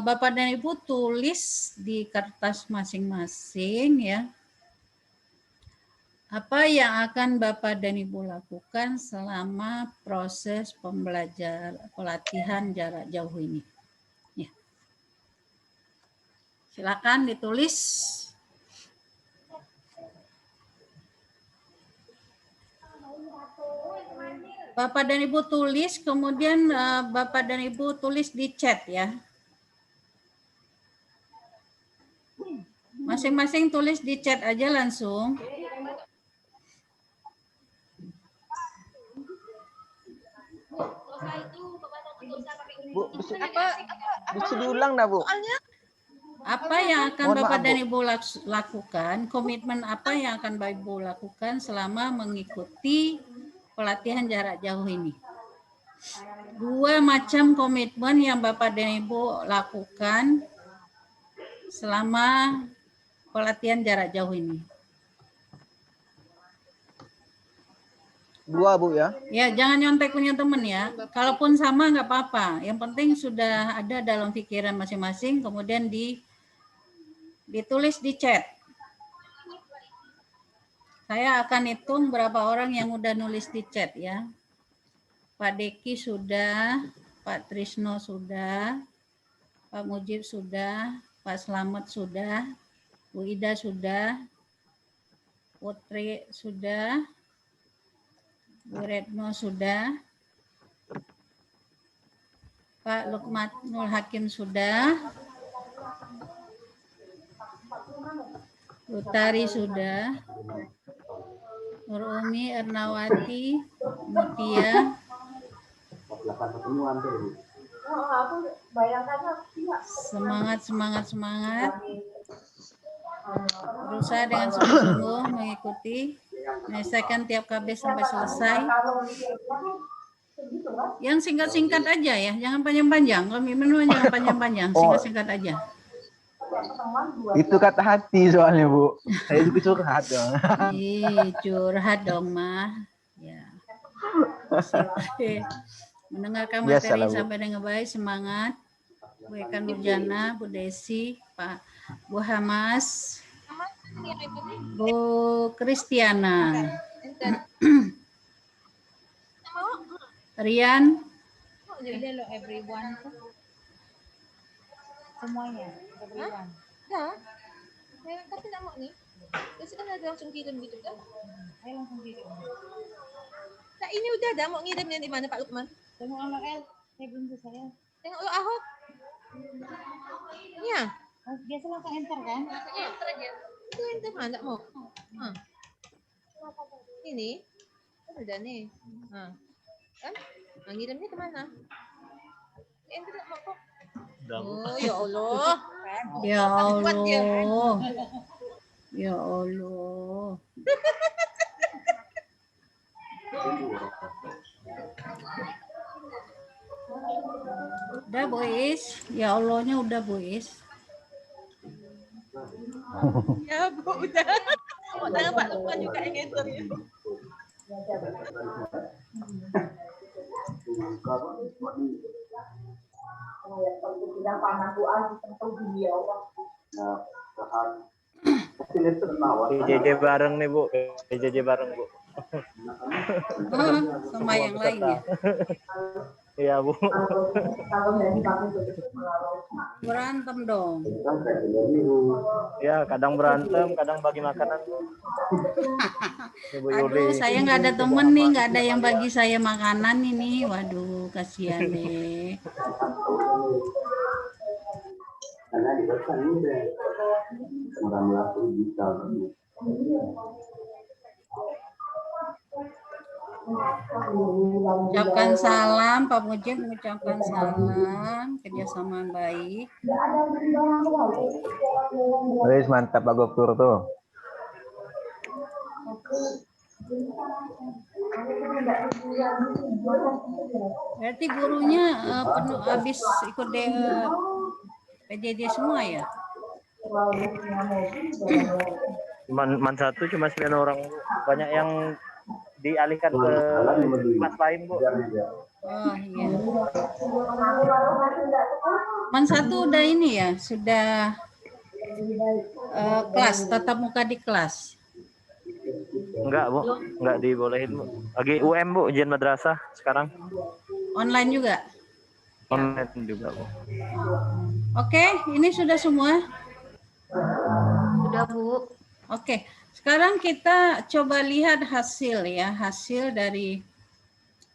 Bapak dan Ibu tulis di kertas masing-masing ya. Apa yang akan Bapak dan Ibu lakukan selama proses pelatihan jarak jauh ini? Ya. Silakan ditulis. Bapak dan Ibu tulis, kemudian Bapak dan Ibu tulis di chat ya. Masing-masing tulis di chat aja langsung. Bu, bisa diulang dah, Bu. Apa yang akan Bapak dan Ibu lakukan, komitmen apa yang akan Bapak Ibu lakukan selama mengikuti pelatihan jarak jauh ini? 2 macam komitmen yang Bapak dan Ibu lakukan selama pelatihan jarak jauh ini. 2, Bu ya. Ya, jangan nyontek punya teman ya. Kalaupun sama nggak apa-apa. Yang penting sudah ada dalam pikiran masing-masing, kemudian ditulis di chat. Saya akan hitung berapa orang yang udah nulis di chat ya. Pak Deki sudah, Pak Trisno sudah, Pak Mujib sudah, Pak Slamet sudah, Bu Ida sudah, Putri sudah, Bu Retno sudah, Pak Lukmanul Hakim sudah, Bu Tari sudah, Nur Umi, Ernawati, Mutia, semangat. Berusaha dengan sungguh-sungguh mengikuti, menyelesaikan tiap KB sampai selesai. Yang singkat-singkat aja ya, jangan panjang-panjang. Komitmen jangan panjang-panjang, singkat-singkat aja. Itu kata hati soalnya, Bu. Saya juga curhat dong. Curhat dong, mah. Ya. Mendengarkan materi sampai dengan baik, semangat. Bu Eka Nurjana, Bu Desi, Pak Bu Hamas, Bu Kristiana, Rian, semuanya, everyone. Ya, saya tapi tidak mau nih. Terus kan ada langsung kirim gitu kan? Saya langsung kirim. Nah ini udah ada, mau ngirimnya di mana Pak Lukman? Tengok Noel, saya belum bisa ya. Tengok lo Ahok. Iya. Biasa langsung enter kan? Enter aja. Itu enter mah, enggak mau. Ini, kan udah nih. Kan? Nah, ngirimnya kemana? Enter enggak mau kok. Oh, ya Allah. Ya Allah. Ya Allah. Udah Bu Is. Ya Allahnya udah Bu Is. Ya Bu, udah. Jangan Pak Lukman juga yang enter ya. PJJ bareng nih Bu, PJJ bareng Bu. Sama yang lainnya. Iya Bu. Berantem dong. Ya kadang berantem, kadang bagi makanan Bu. Ibu Yuli. Aduh, saya nggak ada temen nih, nggak ada yang bagi saya makanan ini. Waduh, kasihan deh. Ucapkan salam, Pak Mujib mengucapkan salam, kerjasama yang baik. Wis mantap Pak Gopur tuh. Berarti gurunya penuh habis ikut PJJ semua ya? Man satu cuma 9 orang Bu. Banyak yang dialihkan ke kelas lain Bu. Oh iya. Man satu udah ini ya, sudah kelas, tatap muka di kelas. Enggak Bu, enggak dibolehin Bu. Lagi UM Bu, ujian madrasah sekarang. Online juga? Online juga Bu. Oke, ini sudah semua? Sudah Bu. Oke, sekarang kita coba lihat hasil ya, hasil dari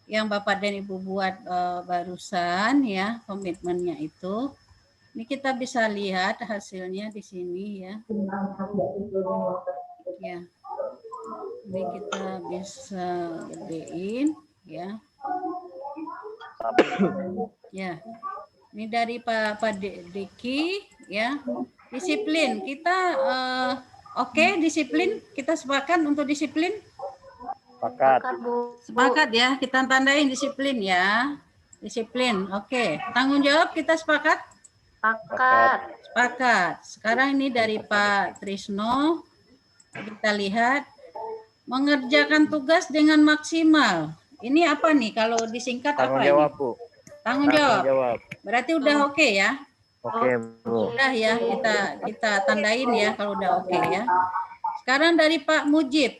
yang Bapak dan Ibu buat barusan ya, komitmennya itu. Ini kita bisa lihat hasilnya di sini ya. Ya. Ini kita bisa gedein ya. Ya. Ini dari Pak Deki ya. Disiplin kita oke, disiplin kita sepakat untuk disiplin. Sepakat. Sepakat ya, kita tandain disiplin ya. Disiplin. Oke. Tanggung jawab kita sepakat? Sepakat. Sepakat. Sekarang ini dari Pak Trisno. Kita lihat mengerjakan tugas dengan maksimal. Ini apa nih kalau disingkat Tanggung apa jawab ini? Bu. Tanggung jawab. Jawab. Berarti udah oke ya? Oke Bu. Udah ya, kita tandain ya kalau udah oke ya. Sekarang dari Pak Mujib.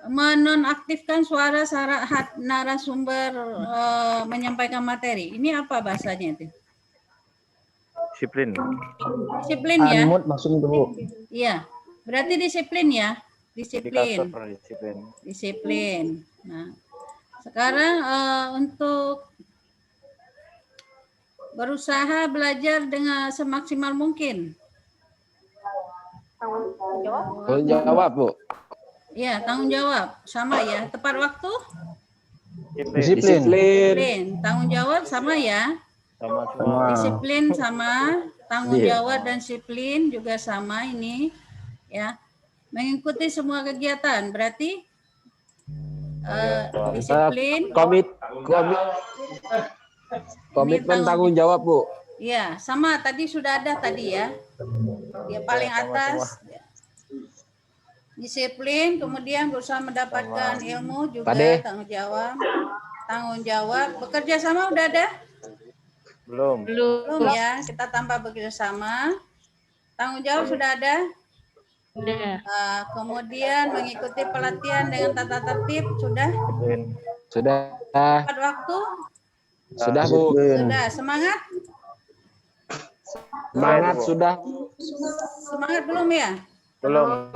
Menonaktifkan suara narasumber menyampaikan materi. Ini apa bahasanya itu? Disiplin. Disiplin ya? Unmute maksudnya Bu. Iya. Berarti disiplin ya? Disiplin. Indikator disiplin. Disiplin. Nah, sekarang untuk berusaha belajar dengan semaksimal mungkin. Tanggung jawab Bu. Iya, tanggung jawab. Sama ya. Tepat waktu? Disiplin. Tanggung jawab sama ya? Sama semua. Disiplin sama, tanggung jawab dan disiplin juga sama ini ya. Mengikuti semua kegiatan berarti disiplin, komitmen tanggung jawab Bu. Iya, sama tadi sudah ada tadi ya. Dia paling atas disiplin, kemudian berusaha mendapatkan ilmu juga tanggung jawab. Bekerja sama udah ada? Belum Ya, kita tambah bekerja sama. Tanggung jawab sudah ada? Kemudian mengikuti pelatihan dengan tata tertib sudah? Sudah. Tepat waktu? Sudah Bu. Sudah. Semangat? Sudah. Semangat belum ya? Belum.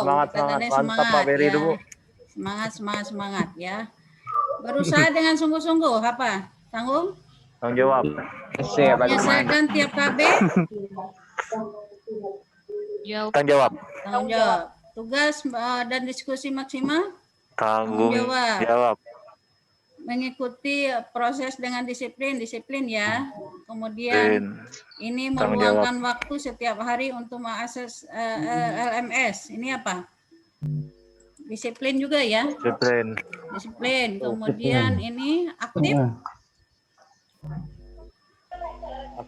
Semangat. Mantap Pak Beri ya. Bu. Semangat ya. Berusaha dengan sungguh-sungguh apa? Tanggung jawab. Menyelesaikan tiap KB? Tanggung jawab. Tanggung jawab. Tugas dan diskusi maksimal? Tanggung jawab. Mengikuti proses dengan disiplin ya. Kemudian ini meluangkan waktu setiap hari untuk mengakses LMS. Ini apa? Disiplin juga ya? Disiplin. Kemudian ini aktif?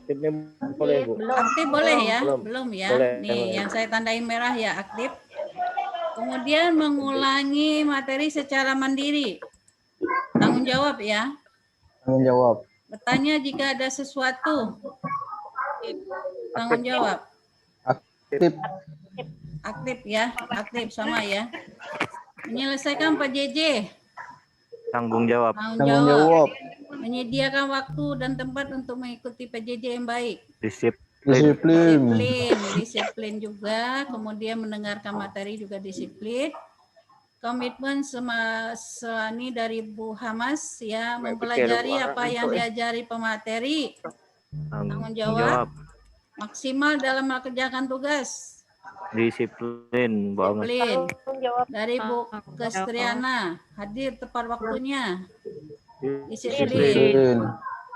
Aktifnya boleh, Bu. Aktif boleh ya? Belum. Belum ya? Boleh, Nih, boleh. yang saya tandai merah ya aktif. Kemudian mengulangi materi secara mandiri. Tanggung jawab ya. Tanggung jawab. Bertanya jika ada sesuatu. Tanggung jawab. Aktif. Aktif ya, aktif sama ya. Menyelesaikan Pak JJ. Tanggung jawab. Tanggung jawab. Menyediakan waktu dan tempat untuk mengikuti PJJ yang baik. Disiplin. Disiplin juga. Kemudian mendengarkan materi juga disiplin. Komitmen semani dari Bu Hamas ya, mempelajari apa yang diajari pemateri. Tanggung jawab. Maksimal dalam mengerjakan tugas. Disiplin banget. Disiplin. Dari Bu Kestriana, hadir tepat waktunya. Disiplin.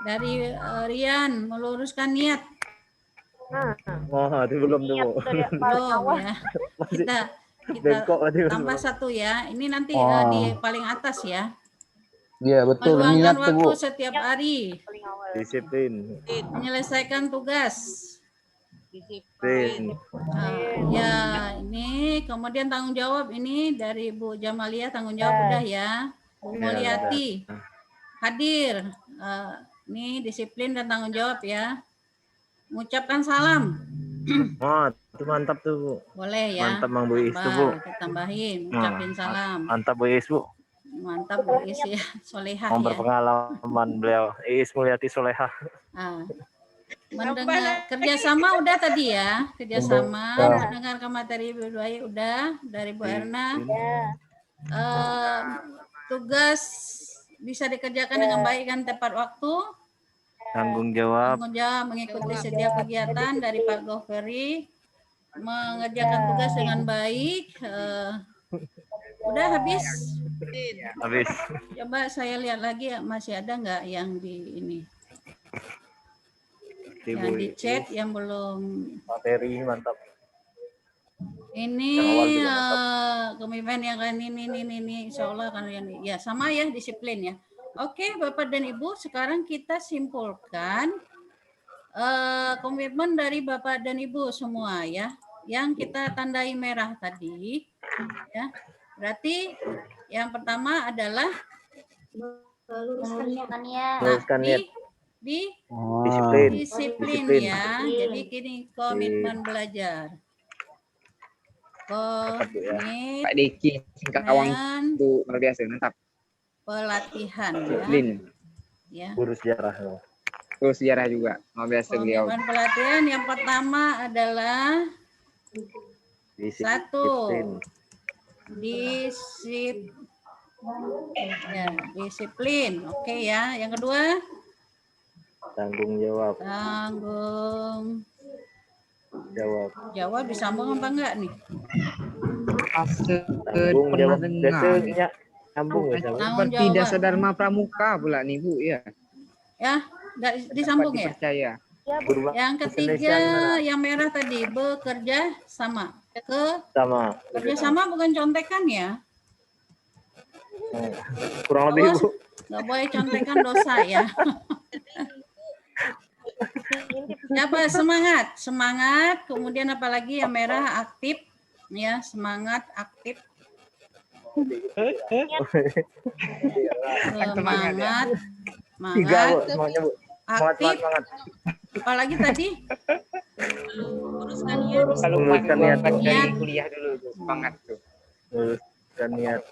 Dari Rian, meluruskan niat. Oh, itu belum tuh, Bu. Belum ya. Kita tambah satu ya. Ini nanti di paling atas ya. Iya, betul. Meluangkan Niat tuh, waktu Bu. setiap hari. Disiplin. Menyelesaikan tugas. Disiplin. Ya, ini kemudian tanggung jawab ini dari Bu Jamalia, tanggung jawab udah ya. Bu Mulyati hadir. Ini disiplin dan tanggung jawab ya. Mengucapkan salam. Oh, itu mantap tuh, Bu. Boleh ya. Mantap Bang Bu Is tuh, Bu. Kita tambahin, ucapin salam. Mantap Bu Is, Bu. Mantap Bu Is ya, solehah Yang ya. berpengalaman beliau. Is Mulyati Solehah. Mendengar kerjasama udah tadi ya, kerjasama mendengarkan materi berdua udah dari Bu Erna. Tugas bisa dikerjakan dengan baik dan tepat waktu. Tanggung jawab. Tanggung jawab mengikuti setiap kegiatan dari Pak Goferi, mengerjakan tugas dengan baik. Udah habis? Habis. Coba saya lihat lagi ya, masih ada nggak yang di ini? Yang di chat yang belum. Materi mantap. Ini komitmen yang kan ini insya Allah kan yang ya sama ya, disiplin ya. Oke Bapak dan Ibu, sekarang kita simpulkan komitmen dari Bapak dan Ibu semua ya, yang kita tandai merah tadi ya. Berarti yang pertama adalah disiplin ya. Jadi gini, komitmen belajar. Komit Pak Diki, kawan Bu, luar biasa, mantap. Pelatihan ya. Guru sejarah. Guru sejarah juga, luar biasa beliau. Komitmen pelatihan yang pertama adalah disiplin. Oke ya. Yang kedua? Tanggung jawab. Jawab disambung apa enggak nih? Tanggung jawab. Biasanya sambung ya. Seperti dasar Dharma Pramuka pula nih Bu ya. Ya, disambung ya. Percaya. Yang ketiga yang merah tadi bekerja sama. Kerja sama bukan contekan ya. Kurang lebih Bu. Nggak boleh contekan, dosa ya. Apa semangat, kemudian apalagi yang merah aktif ya, semangat aktif. Semangat aktif. Apalagi tadi? Meluruskan niat kuliah dulu tuh, semangat tuh. Meluruskan niat.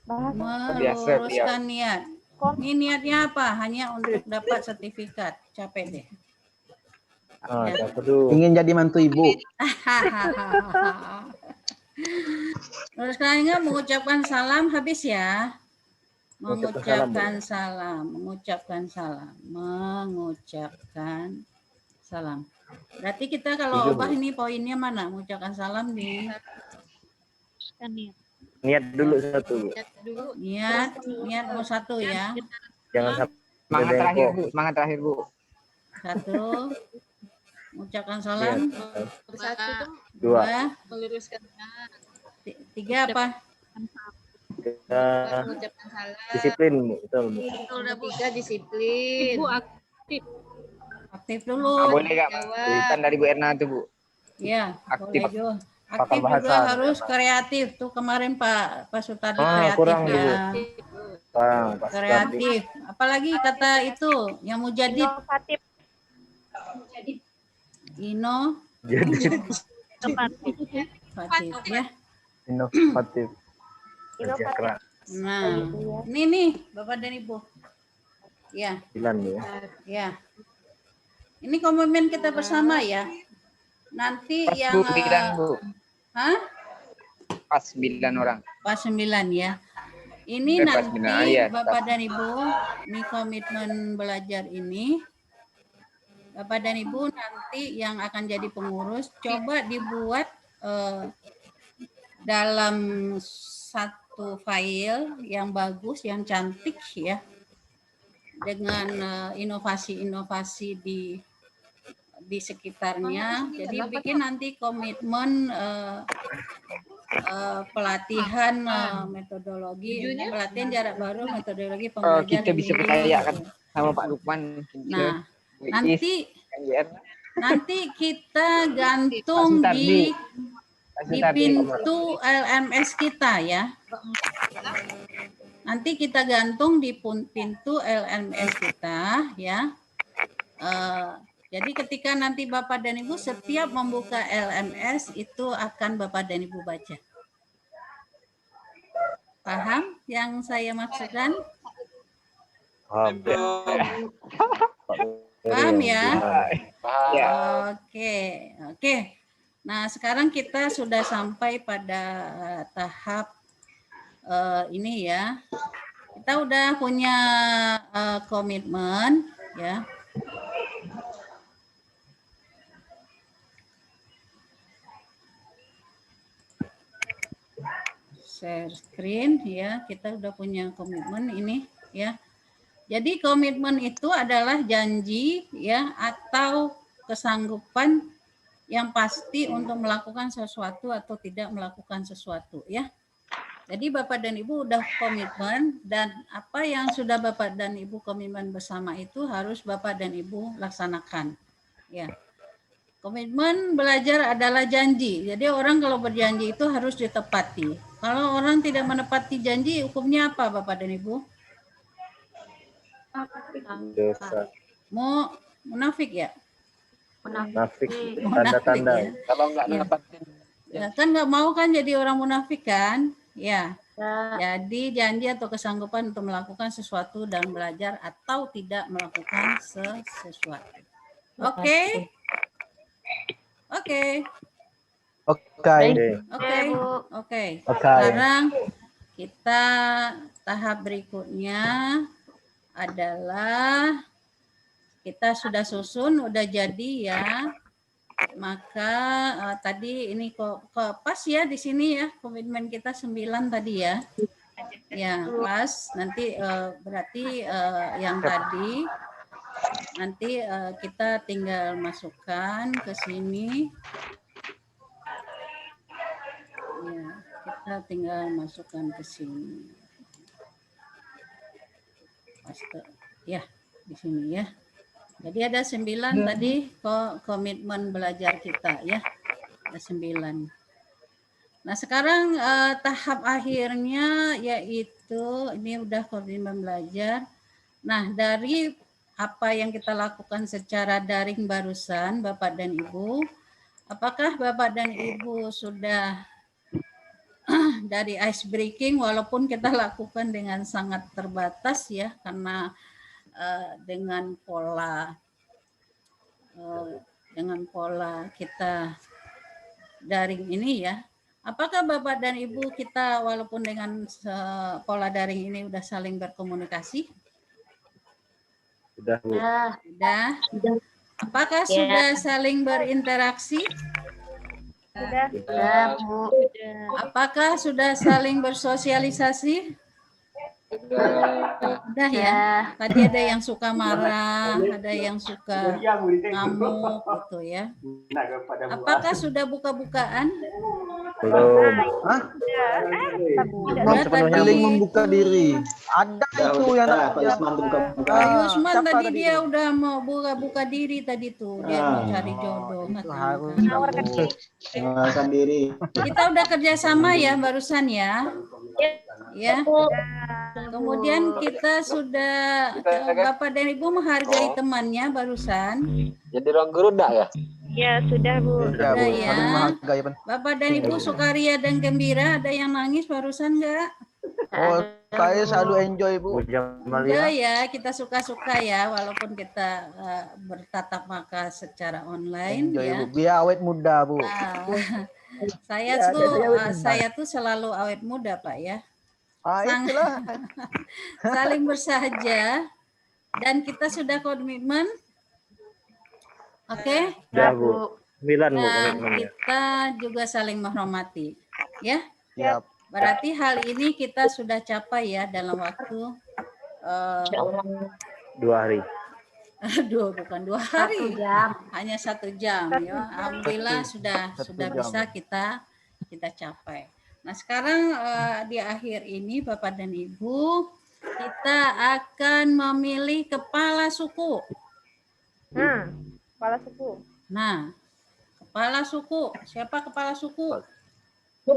Meluruskan niat. Ini niatnya apa? Hanya untuk dapat sertifikat. Capek deh. Ingin jadi mantu ibu. Terus kalian mengucapkan salam habis ya. Mengucapkan salam. Berarti kita kalau ubah ini poinnya mana? Mengucapkan salam di niat dulu satu. Niat mau satu ya. Jangan semangat terakhir Bu. Satu. Mengucapkan salam. Dua. Meluruskan. Tiga apa? Mengucapkan salam. Disiplin, betul. Tiga disiplin. Ibu aktif. Aktif dulu. Boleh nggak tulisan dari Bu Erna tuh Bu? Iya, Aktif. boleh juga. Pakar Aktif bahasa. juga harus kreatif. Tuh kemarin Pak Sutardi kreatif kurang ya. dulu. Pas Kreatif. Apalagi kata itu yang mau jadi Inovatif. inovatif ya. Inovatif. Kerja keras. Nah, ini nih Bapak dan Ibu. Ya. 9 ya. Ya. Ini komitmen kita bersama ya. Nanti Pas yang 9 Bu. hah? Pas 9 orang. Pas 9 ya. Ini Pas nanti 9, ya. Bapak dan Ibu, ini komitmen belajar ini. Bapak dan Ibu nanti yang akan jadi pengurus, coba dibuat dalam satu file yang bagus, yang cantik ya. Dengan inovasi-inovasi di sekitarnya. Jadi bikin nanti komitmen pelatihan metodologi, pelatihan jarak baru, metodologi pembelajaran. Kita bisa percayakan sama Pak Lukman. Nah, nanti kita gantung di pintu LMS kita ya. Nanti kita gantung di pintu LMS kita ya. Jadi ketika nanti Bapak dan Ibu setiap membuka LMS itu akan Bapak dan Ibu baca. Paham yang saya maksudkan? Paham ya? Oke. Nah, sekarang kita sudah sampai pada tahap ini ya. Kita udah punya komitmen ya. Share screen ya, kita udah punya komitmen ini ya. Jadi komitmen itu adalah janji ya atau kesanggupan yang pasti untuk melakukan sesuatu atau tidak melakukan sesuatu ya. Jadi Bapak dan Ibu udah komitmen dan apa yang sudah Bapak dan Ibu komitmen bersama itu harus Bapak dan Ibu laksanakan ya. Komitmen belajar adalah janji. Jadi orang kalau berjanji itu harus ditepati. Kalau orang tidak menepati janji, hukumnya apa Bapak dan Ibu? Dosa. Mau munafik ya? Munafik. Tanda-tanda. Ya. Kalau nggak nepatin. Ya, kan nggak mau kan jadi orang munafik kan? Ya. Jadi janji atau kesanggupan untuk melakukan sesuatu dan belajar atau tidak melakukan sesuatu. Oke? Oke. Sekarang kita tahap berikutnya adalah kita sudah susun, udah jadi ya. Maka tadi ini kok pas ya di sini ya, komitmen kita 9 tadi ya. Ya, pas. Nanti berarti yang tadi nanti kita tinggal masukkan ke sini. Ya, kita tinggal masukkan ke sini. Ya, di sini ya. Jadi ada 9 tadi komitmen belajar kita ya. Ada 9. Nah, sekarang tahap akhirnya yaitu ini udah komitmen belajar. Nah, dari apa yang kita lakukan secara daring barusan Bapak dan Ibu, apakah Bapak dan Ibu sudah dari ice breaking walaupun kita lakukan dengan sangat terbatas ya karena dengan pola kita daring ini ya. Apakah Bapak dan Ibu kita walaupun dengan pola daring ini udah saling berkomunikasi? Sudah. Sudah. Apakah sudah saling berinteraksi? Sudah, Bu. Apakah sudah saling bersosialisasi? Udah ya. Tadi ada yang suka marah, ada yang suka ngamuk gitu ya. Apakah sudah buka-bukaan? Belum. Hah? Ya, sepenuhnya, Saling tadi membuka diri. Ada itu yang Pak Yusman tuh buka-buka. Yusman siapa tadi dia udah mau buka diri tadi tuh. Dia mau cari jodoh. itu katanya. harus Menawarkan Bu. diri. Menawarkan diri. Kita udah kerjasama ya barusan ya. Ya. Kemudian kita sudah Bapak dan Ibu menghargai temannya barusan. Jadi ruang guru enggak ya? Ya, sudah, Bu. Ya, Bu. Udah ya. Saling menghargai penting. Bapak dan Ibu sukaria dan gembira. Ada yang nangis barusan enggak? Oh, saya selalu enjoy, Bu. Bu Jamalia. Enggak ya, kita suka-suka ya walaupun kita bertatap muka secara online Enjoy, ya. Bu. Biar awet muda, Bu. Saya tuh selalu awet muda, Pak ya. Itulah. Saling bersahaja dan kita sudah komitmen. Oke? Ya, Bu. 9, Bu, Dan komitmennya. kita juga saling menghormati. Ya? Siap. Berarti hal ini kita sudah capai ya dalam waktu 2 hari. aduh, bukan 2 hari. 1 jam. Hanya 1 jam ya. Alhamdulillah sudah jam. bisa kita capai. Nah, sekarang di akhir ini Bapak dan Ibu, kita akan memilih kepala suku. Kepala suku. Nah, kepala suku. Siapa kepala suku?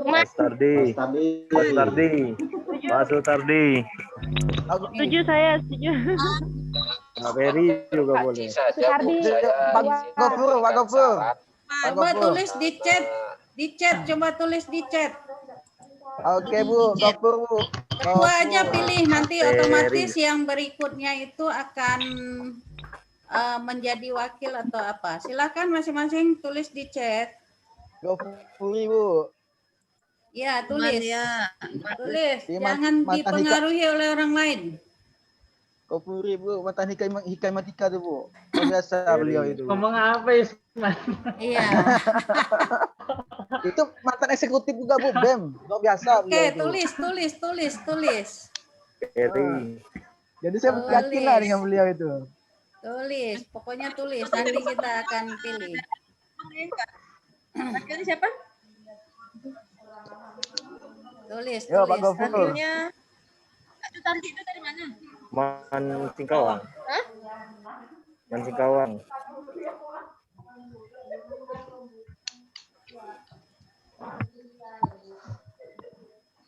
Mas Tardi. Mas Tardi. Mas Sutardi. Setuju saya, setuju. Mbak Ferry juga boleh. Pak Gofur, Pak Gofur. Coba tulis di chat. Coba tulis di chat. Oke, Bu. Gofur, Bu. Ketua aja pilih, nanti otomatis yang berikutnya itu akan menjadi wakil atau apa. Silakan masing-masing tulis di chat. Gofur, Bu. Ya, tulis. Tulis. Di Jangan mantan dipengaruhi oleh orang lain. Gofuri, Bu. Mantan Hikai Matika tuh, Bu. Biasa beliau itu. Ngomong apa Yusman? Iya. Itu mantan eksekutif juga, Bu. BEM. Luar biasa Oke, beliau itu. tulis. Ferry. Jadi saya yakin lah dengan beliau itu. Tulis, pokoknya tulis. Nanti kita akan pilih. Wakilnya siapa? Tulis. Yo, Pak Gofur. Wakilnya Kak Sutardi itu dari mana? Man Singkawang. Hah? Man Singkawang.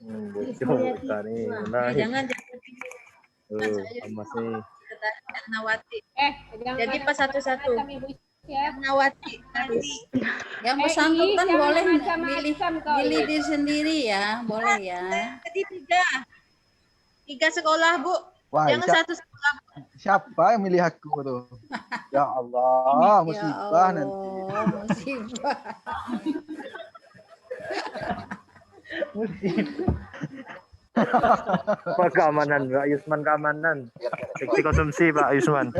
Bocor tadi. Jangan Masih. Nawati. Jadi pas satu-satu. Nawati. Yang bersangkutan boleh pilih diri sendiri ya, boleh ya. Jadi 3 sekolah, Bu. Wah, Jangan satu sekolah. siapa yang milih aku tuh? Ya Allah, musibah nanti. Musibah. Pak keamanan, Pak Yusman keamanan. Seksi konsumsi Pak Yusman.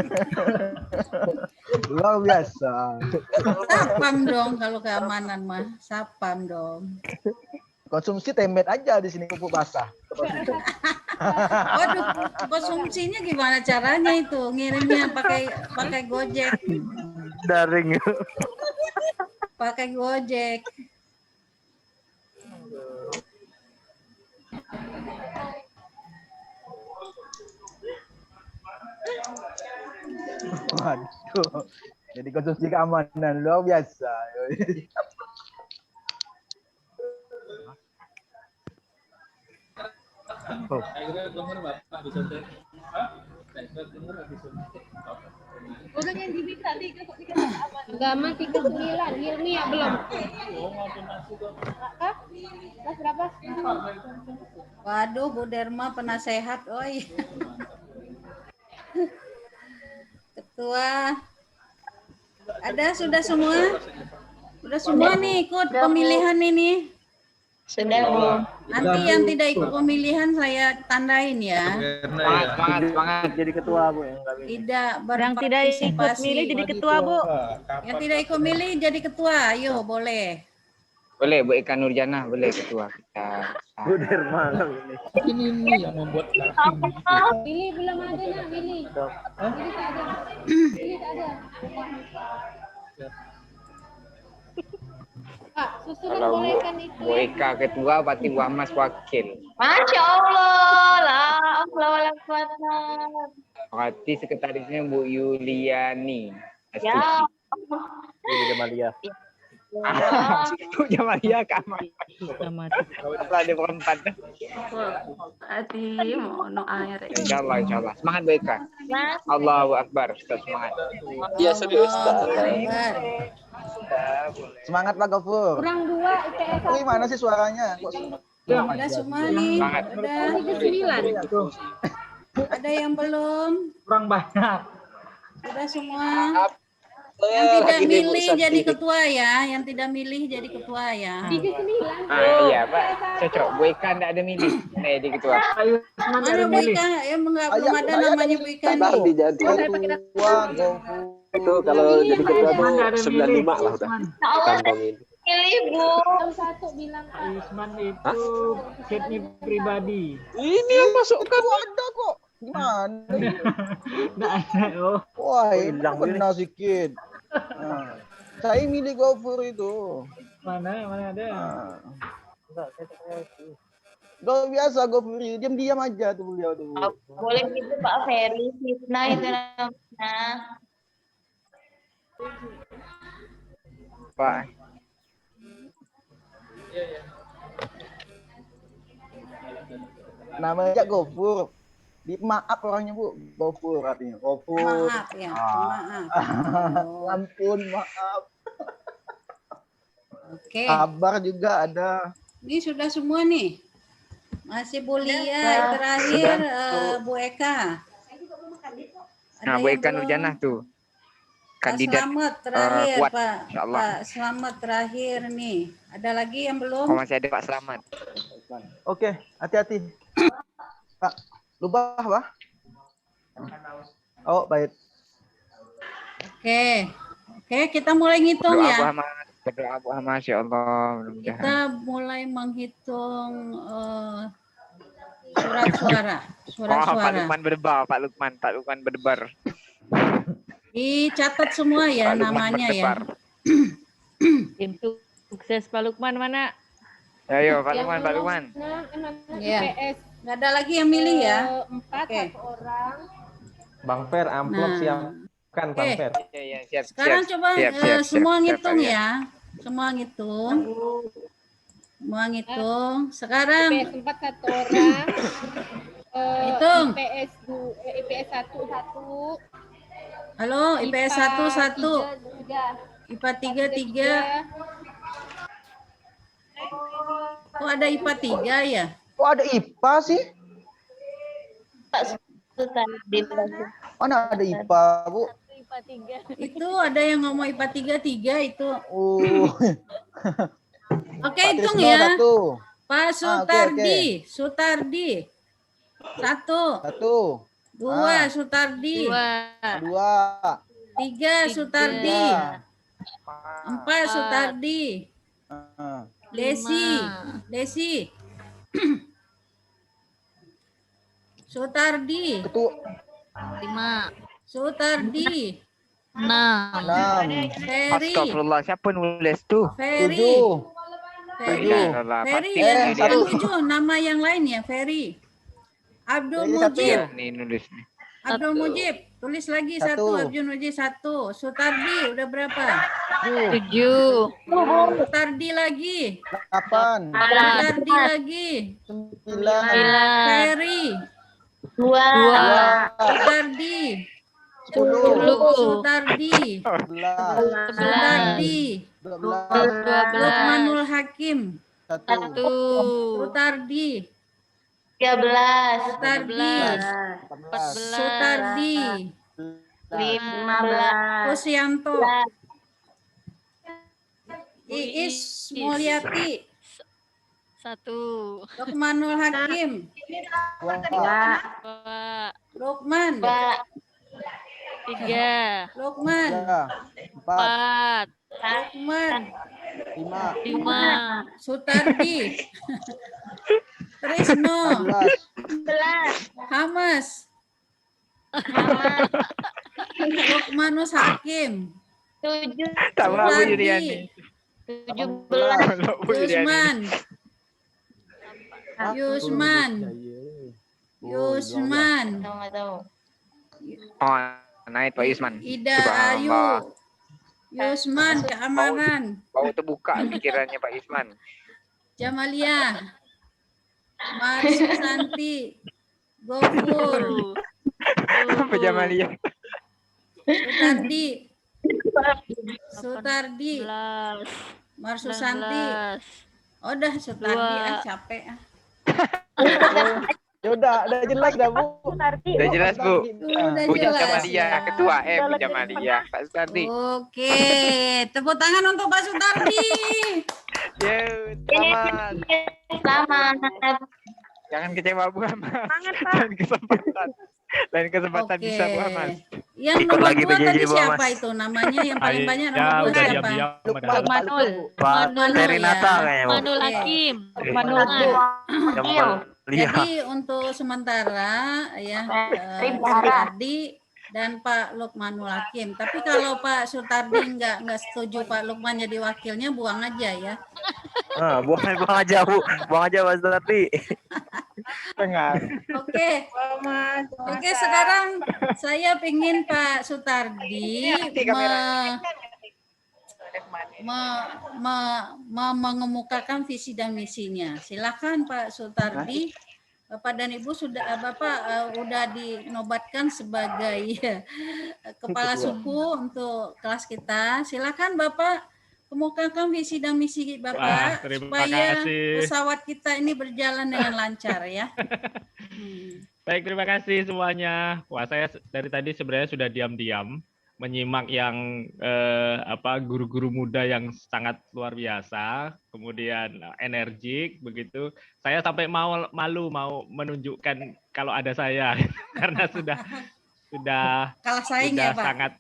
Luar biasa. Sapam dong kalau keamanan mah, sapam dong. Konsumsi tempe aja di sini pupuk basah. Waduh, konsumsinya gimana caranya itu? Ngirimnya pakai Gojek. Daring. Pakai Gojek. Waduh. Jadi konsumsi keamanan luar biasa. Udah yang diminta 3 kok 3 aman. Agama 39, ilmiah belum. Kelas berapa? Waduh, Bu Derma penasehat, oi. Ketua. Ada sudah semua? Sudah semua nih ikut pemilihan ini. Sudah, Bu. Nanti yang tidak ikut pemilihan saya tandain ya. Semangat. Jadi ketua Bu yang nggak milih. Tidak Yang tidak ikut berpartisipasi. milih jadi ketua, Bu. Yang tidak ikut milih jadi ketua. Ayo, boleh. Boleh Bu Eka Nurjana, boleh ketua kita. Bu Derma nggak milih. Ini yang membuat Pilih belum ada nak, pilih. Pilih tak ada. Pilih tak ada. Pak, susunan Kalau bolehkan itu. Bu Eka ketua, berarti Bu Hamas wakil. Masya Allah, la haula wala quwata. Berarti sekretarisnya Bu Yuliani. Ya. Ini Jamalia. Bu Jamalia Kamal. Apa ada berempat? Hati mau no air. Insyaallah, insyaallah. Semangat Bu Eka. Allahu Akbar. Tetap semangat. Iya, Ustaz. Semangat Pak Gofur. Kurang 2 IPS 1. Wih, mana sih suaranya? Kok Udah semua nih. Semangat. Udah. 9. Ada yang belum? Kurang banyak. Sudah semua. Yang tidak milih jadi ketua ya. Yang tidak milih jadi ketua ya. 39. Iya, Pak. Cocok. Bu Eka enggak ada milih. Nih di ketua. Mana Bu Ika? Ya belum ada namanya Bu Ika Ntar nih. dijadi ketua Gofur? itu kalau jadi ketua tuh 95 lah udah. Allah Kantongin. pilih Bu. 1 bilang Pak. Isman itu setnya pribadi. Ini yang masukkan. Ada kok. Gimana? Nggak ada. Oh. Wah, ini kena sikit. Nah, saya milih Gofur itu. Mana ada. Gak biasa Gofur, diam-diam aja tuh beliau tuh. Boleh gitu Pak Ferry, fitnah itu namanya. Pak. Namanya Gofur. Maaf orangnya Bu, Gofur artinya. Gofur. Maaf ya, maaf. Ampun, maaf. Oke. Kabar juga ada. Ini sudah semua nih. Masih Bu Lia, terakhir Bu Eka. Nah, Bu Eka Nurjanah tuh. Kandidat Selamat terakhir kuat, Pak. insyaallah. Pak Selamat terakhir nih. Ada lagi yang belum? Oh, masih ada Pak Selamat. Oke, hati-hati. Pak, lupa Pak? Oh, baik. Oke, kita mulai ngitung Berdoa ya. Bu Hamas, berdoa Bu Hamas, ya Allah, mudah-mudahan. Kita mulai menghitung surat suara. Pak Lukman berdebar, Pak Lukman berdebar. Dicatat semua ya Pak Lukman namanya berdebar. ya. Tim sukses Pak Lukman mana? Ayo Pak Lukman. Ya. IPS Nggak ada lagi yang milih ya. 4 Oke. 1 orang. Bang Fer, amplop Nah. siapkan Bang Oke. Fer. Iya, siap. Sekarang siap, coba siap, semua siap, ngitung siap, ya. Semua ngitung. Semua ngitung. Sekarang IPS 4 1 orang. Hitung. IPS 1 1. Halo, IPS 1 1. 3. IPA 3 3. Kok ada IPA 3 ya? Kok ada IPA sih? Tadi Mana ada IPA, Bu? IPA 3. Itu ada yang ngomong IPA 3 3 itu. Oh. Oke, Pak hitung Trisno ya. 1. Pak Sutardi, Sutardi. 1. 2 Sutardi. 2. 3 Sutardi. 4 Sutardi. Desi. Sutardi. 5. Sutardi. 6. Ferry. Astagfirullah, siapa nulis tuh? Ferry. 7. Ferry Pasti yang dia. 7 nama yang lain ya, Ferry. Abdul Ferry satu Mujib. ya? Nih nulis nih. Abdul Mujib, tulis lagi 1. Abdul Mujib 1. Sutardi udah berapa? 7. Sutardi lagi. 8. Sutardi lagi. 9. Ferry. 2. Sutardi. 10. Sutardi. 11. Sutardi. 12. Lukmanul Hakim. 1. Sutardi. 13. Sutardi. 14. Sutardi. 15. Kusyanto. Iis Mulyati. 1. Lukmanul Hakim. 2. Lukman. 3. Lukman. 4. 4. Lukman. 5. 5. Sutardi. Trisno. 11. Hamas. Lukmanus Hakim. 7. Tambah Bu Sutardi. Yuliani. Yusman. Yusman. Yusman. Nggak tahu. Oh, naik Pak Yusman. Ida Ayu. Subhanallah. Yusman keamanan. Bau terbuka pikirannya Pak Yusman. Jamalia. Marsusanti. Gofur. Apa Jamalia? Sutardi. Sutardi. Marsusanti. Oh, udah Sutardi capek ah. Ya udah jelas dah Bu. Udah jelas Bu. Udah Bu jelas. Jamalia, ketua Bu Jamalia, Pak Sutardi. Oke, tepuk tangan untuk Pak Sutardi. Selamat. Selamat. Jangan kecewa Bu Hamas. Lain kesempatan Oke. bisa Bu Hamas. Yang Ikut nomor lagi 2 PJJ, tadi Bu siapa Hamas. itu namanya yang paling banyak Ya, nomor 2 udah siapa? diam-diam. Manul. Pak Manul Perinata ya. kayaknya Bu. Manul Hakim. Manul. Yang lihat. Jadi untuk sementara ya Terima Sutardi dan Pak Lukmanul Hakim. Tapi kalau Pak Sutardi nggak setuju Pak Lukman jadi wakilnya, buang aja ya. Buang aja Bu. Buang aja Mas Sutardi. Dengar. Oke. Oke, sekarang saya ingin Pak Sutardi mengemukakan visi dan misinya. Silakan Pak Sutardi. Bapak dan Ibu udah dinobatkan sebagai kepala suku untuk kelas kita. Silakan Bapak kemukakan visi dan misi Bapak. Wah, terima supaya kasih. pesawat kita ini berjalan dengan lancar ya. Baik, terima kasih semuanya. Wah, saya dari tadi sebenarnya sudah diam-diam menyimak yang guru-guru muda yang sangat luar biasa, kemudian energik begitu. Saya sampai malu mau menunjukkan kalau ada saya karena sudah Kalah saing ya, Pak. sangat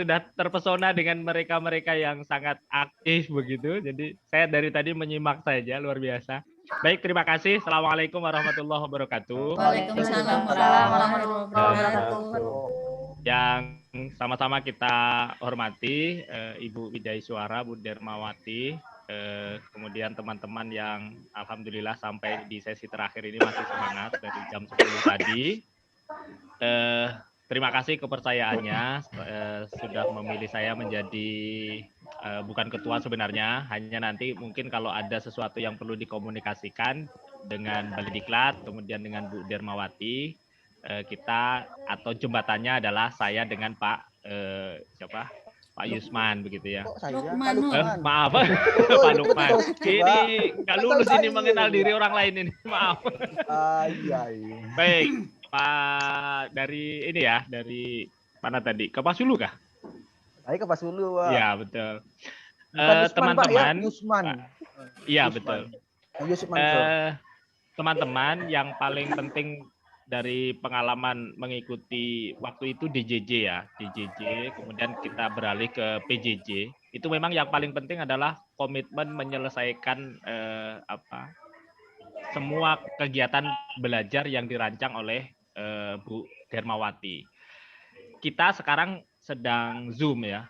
sudah terpesona dengan mereka-mereka yang sangat aktif begitu. Jadi saya dari tadi menyimak saja, luar biasa. Baik, terima kasih. Assalamualaikum warahmatullahi wabarakatuh. Waalaikumsalam warahmatullahi wabarakatuh. Yang sama-sama kita hormati Ibu Widai Suara, Bu Dermawati, kemudian teman-teman yang alhamdulillah sampai di sesi terakhir ini masih semangat dari jam 10 tadi. Terima kasih kepercayaannya sudah memilih saya menjadi bukan ketua sebenarnya, hanya nanti mungkin kalau ada sesuatu yang perlu dikomunikasikan dengan Balediklat, kemudian dengan Bu Dermawati, kita atau jembatannya adalah saya dengan Pak Yusman begitu ya. Maaf Pak Lukman. Ini nggak lulus ini mengenal diri orang lain ini. Maaf. Baik. Pak dari ini ya, dari mana tadi? Kapasulu kah? Ayo Kapasulu, Pak. Ya, betul. Teman-teman, iya, betul. Yusman. Teman-teman yang paling penting dari pengalaman mengikuti waktu itu DJJ ya, DJJ, kemudian kita beralih ke PJJ. Itu memang yang paling penting adalah komitmen menyelesaikan semua kegiatan belajar yang dirancang oleh Bu Dermawati. Kita sekarang sedang Zoom ya,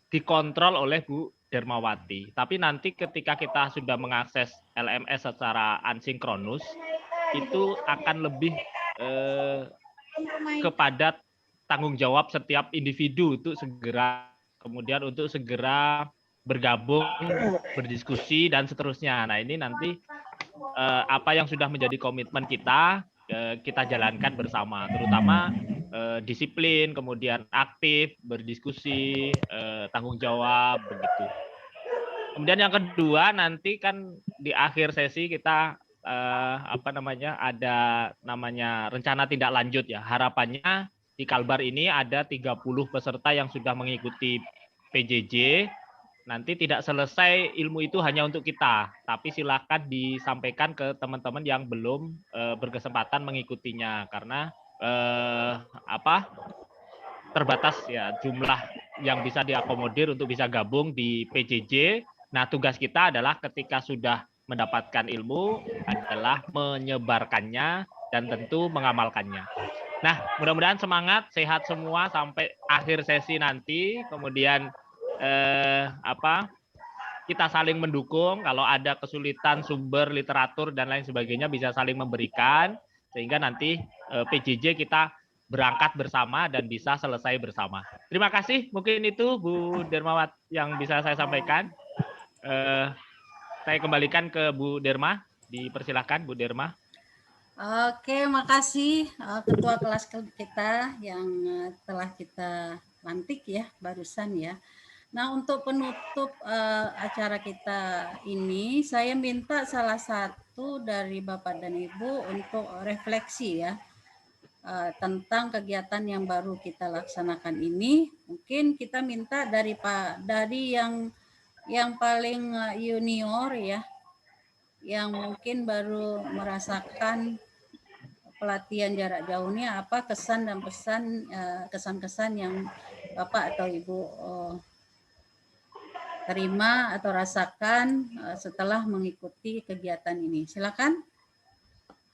dikontrol oleh Bu Dermawati. Tapi nanti ketika kita sudah mengakses LMS secara asinkronus, itu akan lebih kepada tanggung jawab setiap individu untuk segera bergabung, berdiskusi dan seterusnya. Nah, ini nanti apa yang sudah menjadi komitmen kita jalankan bersama, terutama disiplin, kemudian aktif, berdiskusi, tanggung jawab begitu. Kemudian yang kedua, nanti kan di akhir sesi kita ada namanya rencana tindak lanjut ya. Harapannya di Kalbar ini ada 30 peserta yang sudah mengikuti PJJ. Nanti tidak selesai ilmu itu hanya untuk kita, tapi silakan disampaikan ke teman-teman yang belum berkesempatan mengikutinya karena terbatas ya jumlah yang bisa diakomodir untuk bisa gabung di PJJ. Nah, tugas kita adalah ketika sudah mendapatkan ilmu adalah menyebarkannya dan tentu mengamalkannya. Nah, mudah-mudahan semangat, sehat semua sampai akhir sesi nanti. Kemudian kita saling mendukung. Kalau ada kesulitan sumber literatur dan lain sebagainya bisa saling memberikan, sehingga nanti PJJ kita berangkat bersama dan bisa selesai bersama. Terima kasih. Mungkin itu Bu Dermawati yang bisa saya sampaikan. Saya kembalikan ke Bu Derma. Dipersilakan Bu Derma. Oke, makasih ketua kelas kita yang telah kita lantik ya barusan ya. Nah, untuk penutup acara kita ini, saya minta salah satu dari Bapak dan Ibu untuk refleksi ya tentang kegiatan yang baru kita laksanakan ini. Mungkin kita minta dari yang paling junior ya, yang mungkin baru merasakan pelatihan jarak jauh ini, apa kesan dan pesan, kesan-kesan yang Bapak atau Ibu terima atau rasakan setelah mengikuti kegiatan ini. Silakan.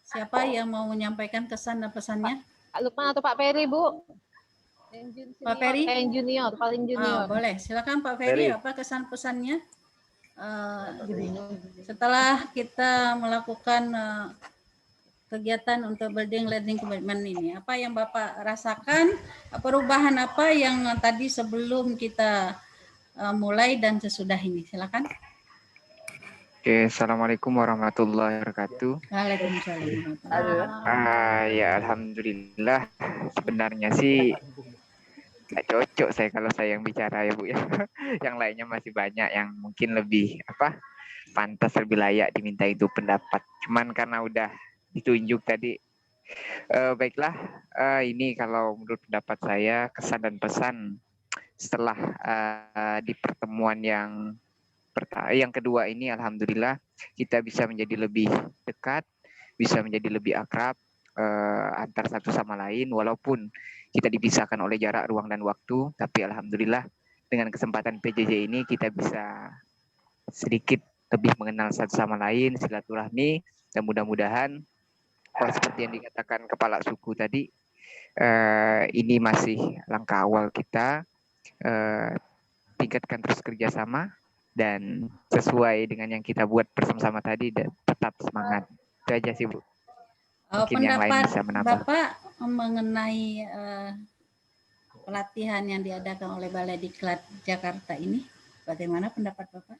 Siapa yang mau menyampaikan kesan dan pesannya? Pak Lukman atau Pak Ferry, Bu? Pak Ferry? Yang junior, paling junior. Boleh. Silakan Pak Ferry, apa kesan pesannya? Setelah kita melakukan kegiatan untuk building learning commitment ini, apa yang Bapak rasakan? Perubahan apa yang tadi sebelum kita mulai dan sesudah ini? Silakan. Oke, assalamualaikum warahmatullahi wabarakatuh. Waalaikumsalam. Ya alhamdulillah. Sebenarnya sih nggak cocok saya kalau saya yang bicara ya Bu ya. Yang lainnya masih banyak yang mungkin lebih pantas, lebih layak diminta itu pendapat. Cuman karena udah ditunjuk tadi, baiklah. Ini kalau menurut pendapat saya kesan dan pesan setelah di pertemuan yang kedua ini, alhamdulillah kita bisa menjadi lebih dekat, bisa menjadi lebih akrab antar satu sama lain, walaupun kita dipisahkan oleh jarak, ruang, dan waktu. Tapi alhamdulillah dengan kesempatan PJJ ini kita bisa sedikit lebih mengenal satu sama lain, silaturahmi, dan mudah-mudahan seperti yang dikatakan Kepala Suku tadi, ini masih langkah awal kita. Tingkatkan terus kerjasama dan sesuai dengan yang kita buat bersama-sama tadi, dan tetap semangat. Itu aja sih Bu. Mungkin yang lain bisa menambah. Bapak mengenai pelatihan yang diadakan oleh Balai Diklat Jakarta ini, bagaimana pendapat Bapak?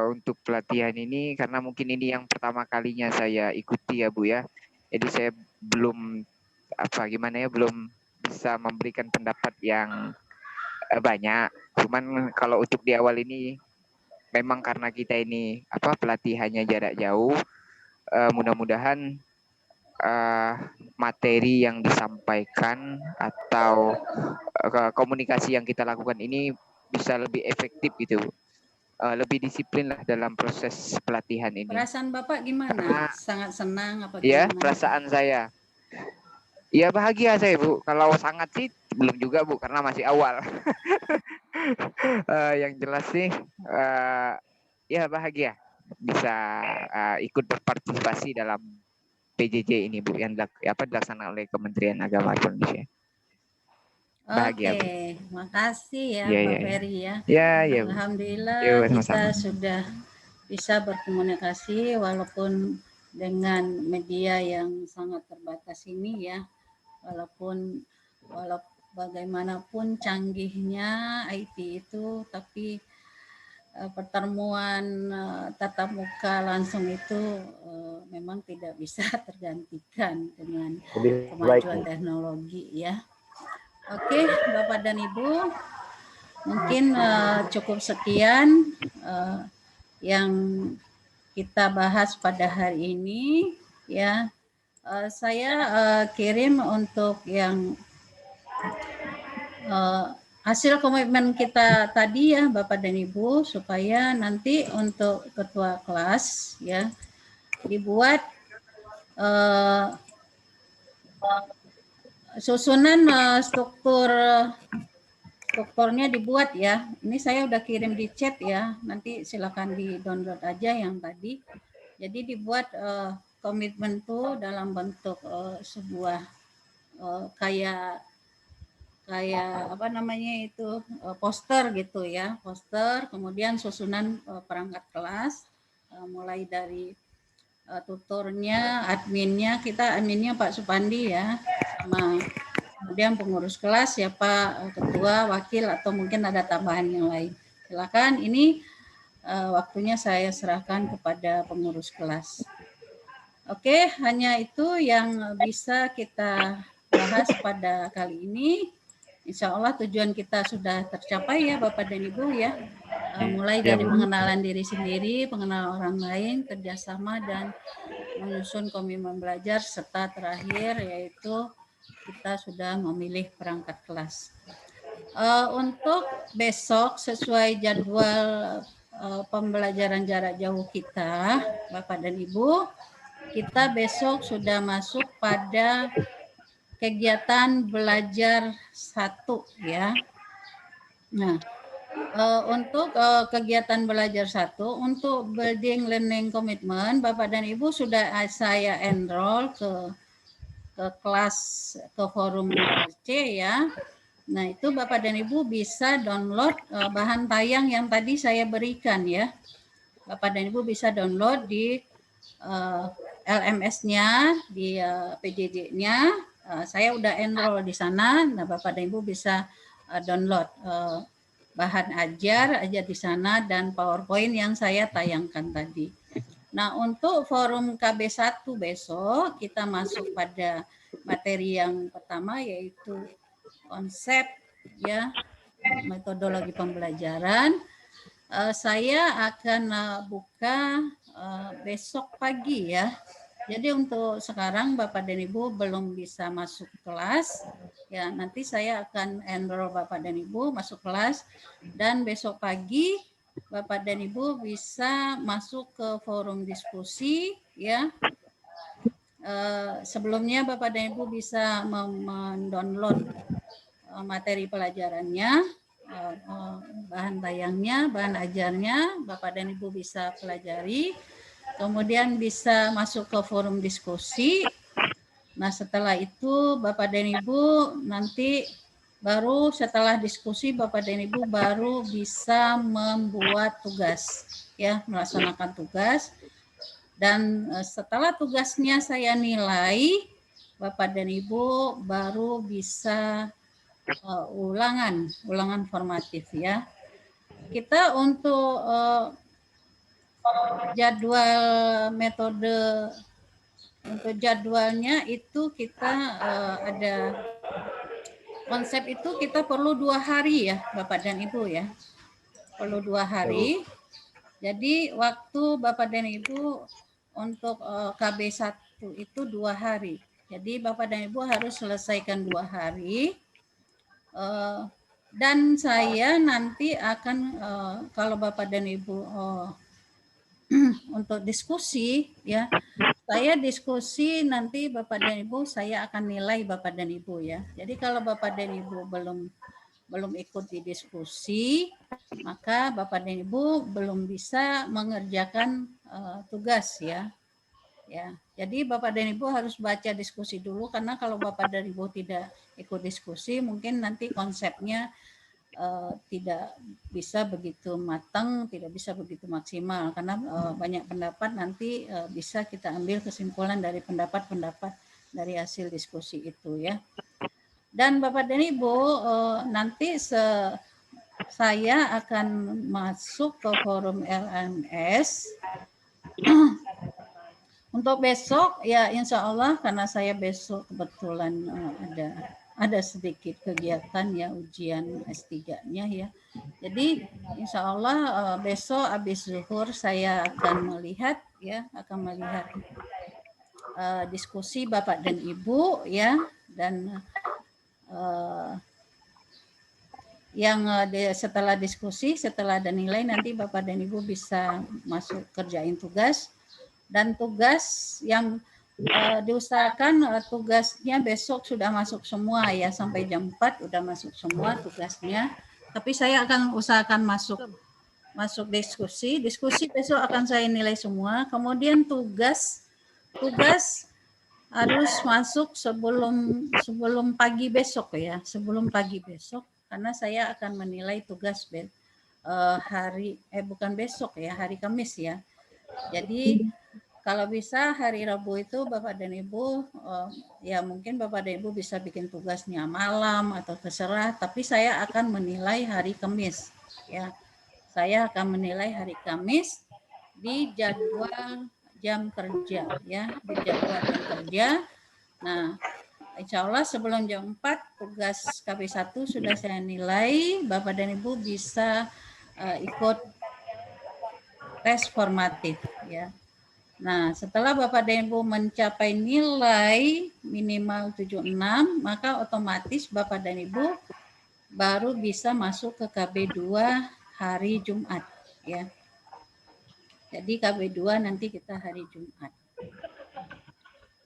Untuk pelatihan ini, karena mungkin ini yang pertama kalinya saya ikuti ya Bu ya, jadi saya belum belum bisa memberikan pendapat yang banyak. Cuman kalau untuk di awal ini memang karena kita ini pelatihannya jarak jauh, mudah-mudahan materi yang disampaikan atau komunikasi yang kita lakukan ini bisa lebih efektif gitu, lebih disiplin lah dalam proses pelatihan ini. Perasaan Bapak gimana? Karena, sangat senang apa ya, gimana? perasaan saya ya bahagia saya Bu. Kalau sangat sih belum juga Bu, karena masih awal. Yang jelas sih ya bahagia bisa ikut berpartisipasi dalam PJJ ini Bu, yang dilaksanakan oleh Kementerian Agama Indonesia. Bahagia. Oke, makasih ya Pak Ferry ya. Ya. Alhamdulillah sama-sama. kita sudah bisa berkomunikasi walaupun dengan media yang sangat terbatas ini ya. Walaupun bagaimanapun canggihnya IT itu, tapi pertemuan tatap muka langsung itu memang tidak bisa tergantikan dengan kemajuan teknologi ya. Oke, Bapak dan Ibu, mungkin cukup sekian yang kita bahas pada hari ini ya. Saya kirim untuk yang hasil komitmen kita tadi ya Bapak dan Ibu, supaya nanti untuk ketua kelas ya dibuat susunan strukturnya dibuat ya. Ini saya udah kirim di chat ya, nanti silakan di download aja yang tadi. Jadi dibuat komitmen tuh dalam bentuk sebuah kayak kayak apa namanya itu poster gitu ya, poster, kemudian susunan perangkat kelas, mulai dari tutornya, adminnya, kita adminnya Pak Supandi ya, sama kemudian pengurus kelas siapa, ketua, wakil, atau mungkin ada tambahan yang lain. Silakan, ini waktunya saya serahkan kepada pengurus kelas. Oke, hanya itu yang bisa kita bahas pada kali ini. Insya Allah tujuan kita sudah tercapai ya Bapak dan Ibu ya. Mulai dari pengenalan diri sendiri, pengenalan orang lain, kerjasama, dan menyusun komitmen belajar, serta terakhir yaitu kita sudah memilih perangkat kelas. Untuk besok sesuai jadwal pembelajaran jarak jauh kita, Bapak dan Ibu, kita besok sudah masuk pada kegiatan belajar 1 ya. Nah, untuk kegiatan belajar 1 untuk building learning commitment, Bapak dan Ibu sudah saya enroll ke kelas, ke forum C ya. Nah, itu Bapak dan Ibu bisa download bahan tayang yang tadi saya berikan ya. Bapak dan Ibu bisa download di LMS-nya, di PJJ-nya. Saya udah enroll di sana. Nah, Bapak dan Ibu bisa download bahan ajar di sana dan PowerPoint yang saya tayangkan tadi. Nah, untuk forum KB1 besok kita masuk pada materi yang pertama yaitu konsep ya, metodologi pembelajaran. Saya akan buka besok pagi ya. Jadi untuk sekarang Bapak dan Ibu belum bisa masuk kelas, ya nanti saya akan enroll Bapak dan Ibu masuk kelas, dan besok pagi Bapak dan Ibu bisa masuk ke forum diskusi ya. Sebelumnya Bapak dan Ibu bisa mendownload materi pelajarannya, bahan tayangnya, bahan ajarnya, Bapak dan Ibu bisa pelajari. Kemudian bisa masuk ke forum diskusi. Nah, setelah itu Bapak dan Ibu nanti baru setelah diskusi Bapak dan Ibu baru bisa membuat tugas ya, melaksanakan tugas. Dan setelah tugasnya saya nilai, Bapak dan Ibu baru bisa ulangan formatif ya. Kita untuk jadwal metode, untuk jadwalnya itu kita ada konsep itu kita perlu 2 hari ya Bapak dan Ibu ya, perlu 2 hari. Jadi waktu Bapak dan Ibu untuk KB1 itu 2 hari. Jadi Bapak dan Ibu harus selesaikan 2 hari. Dan saya nanti akan kalau Bapak dan Ibu untuk diskusi ya, saya diskusi nanti Bapak dan Ibu, saya akan nilai Bapak dan Ibu ya. Jadi kalau Bapak dan Ibu belum ikut di diskusi, maka Bapak dan Ibu belum bisa mengerjakan tugas ya. Ya, jadi Bapak dan Ibu harus baca diskusi dulu, karena kalau Bapak dan Ibu tidak ikut diskusi, mungkin nanti konsepnya tidak bisa begitu matang, tidak bisa begitu maksimal, karena banyak pendapat nanti bisa kita ambil kesimpulan dari pendapat-pendapat dari hasil diskusi itu ya. Dan Bapak dan Ibu nanti saya akan masuk ke forum LMS. Untuk besok ya insya Allah, karena saya besok kebetulan ada sedikit kegiatan ya, ujian S3-nya ya. Jadi insya Allah besok habis zuhur saya akan melihat diskusi Bapak dan Ibu ya, dan yang setelah diskusi, setelah ada nilai, nanti Bapak dan Ibu bisa masuk kerjain tugas. Dan tugas yang diusahakan tugasnya besok sudah masuk semua ya, sampai jam 4 udah masuk semua tugasnya. Tapi saya akan usahakan masuk diskusi besok akan saya nilai semua. Kemudian tugas harus masuk sebelum pagi besok ya, sebelum pagi besok, karena saya akan menilai tugas bukan besok ya, hari Kamis ya. Jadi kalau bisa hari Rabu itu Bapak dan Ibu, ya mungkin Bapak dan Ibu bisa bikin tugasnya malam atau terserah, tapi saya akan menilai hari Kamis ya. Saya akan menilai hari Kamis di jadwal jam kerja ya, di jadwal jam kerja. Nah, insya Allah sebelum jam 4 tugas KP1 sudah saya nilai, Bapak dan Ibu bisa ikut tes formatif ya. Nah, setelah Bapak dan Ibu mencapai nilai minimal 76, maka otomatis Bapak dan Ibu baru bisa masuk ke KB2 hari Jumat ya. Jadi KB2 nanti kita hari Jumat.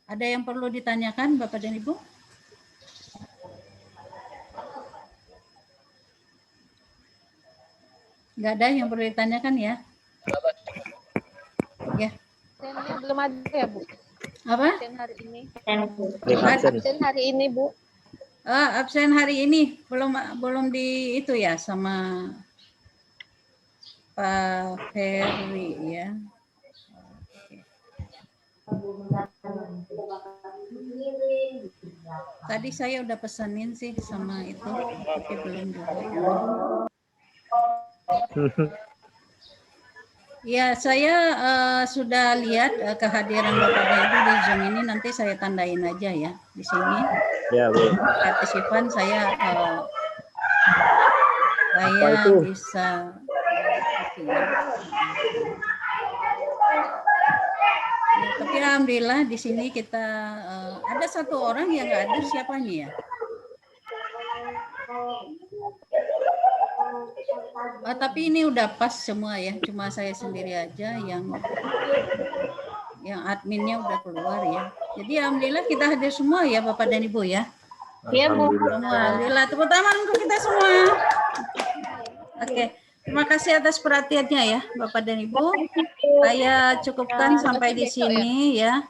Ada yang perlu ditanyakan Bapak dan Ibu? Nggak ada yang perlu ditanyakan ya? Ya. Absennya belum ada ya, Bu? Apa? Absen hari ini. Absen hari ini, Bu. Absen hari ini belum di itu ya sama Pak Ferry ya. Tadi saya udah pesanin sih sama itu, tapi belum juga. Ya, saya sudah lihat kehadiran Bapak dan Ibu di Zoom ini, nanti saya tandain aja ya di sini. Ya, Bu. Partisipan saya bisa ya, tapi alhamdulillah di sini kita ada satu orang yang nggak ada, siapanya ya? Tapi ini udah pas semua ya, cuma saya sendiri aja yang adminnya udah keluar ya. Jadi alhamdulillah kita hadir semua ya Bapak dan Ibu ya. Iya, Bu. Alhamdulillah, tepuk tangan untuk kita semua. Oke, terima kasih atas perhatiannya ya Bapak dan Ibu. Saya cukupkan sampai di sini ya.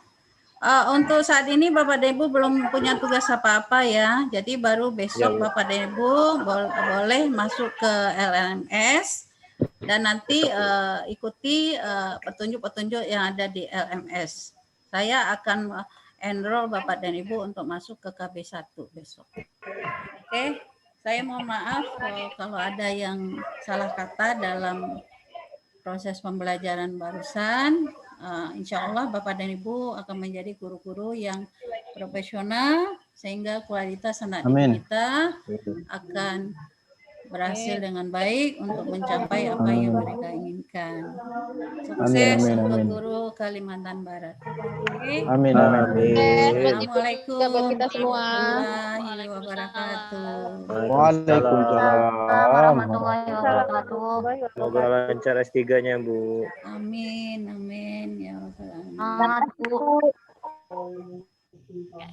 Untuk saat ini Bapak dan Ibu belum punya tugas apa-apa ya. Jadi baru besok Bapak dan Ibu boleh masuk ke LMS dan nanti ikuti petunjuk-petunjuk yang ada di LMS. Saya akan enroll Bapak dan Ibu untuk masuk ke KB1 besok. Oke, saya mohon maaf kalau ada yang salah kata dalam proses pembelajaran barusan. Insya Allah Bapak dan Ibu akan menjadi guru-guru yang profesional sehingga kualitas anak didik kita akan berhasil dengan baik untuk mencapai apa yang mereka inginkan. Sukses untuk guru Kalimantan Barat. Okay? Amin. Assalamualaikum kita semua. warahmatullahi wabarakatuh. Waalaikumsalam Warahmatullahi wabarakatuh. Semoga lancar S3-nya, Bu. Amin ya rabbal alamin. Semangat, Bu. Ya,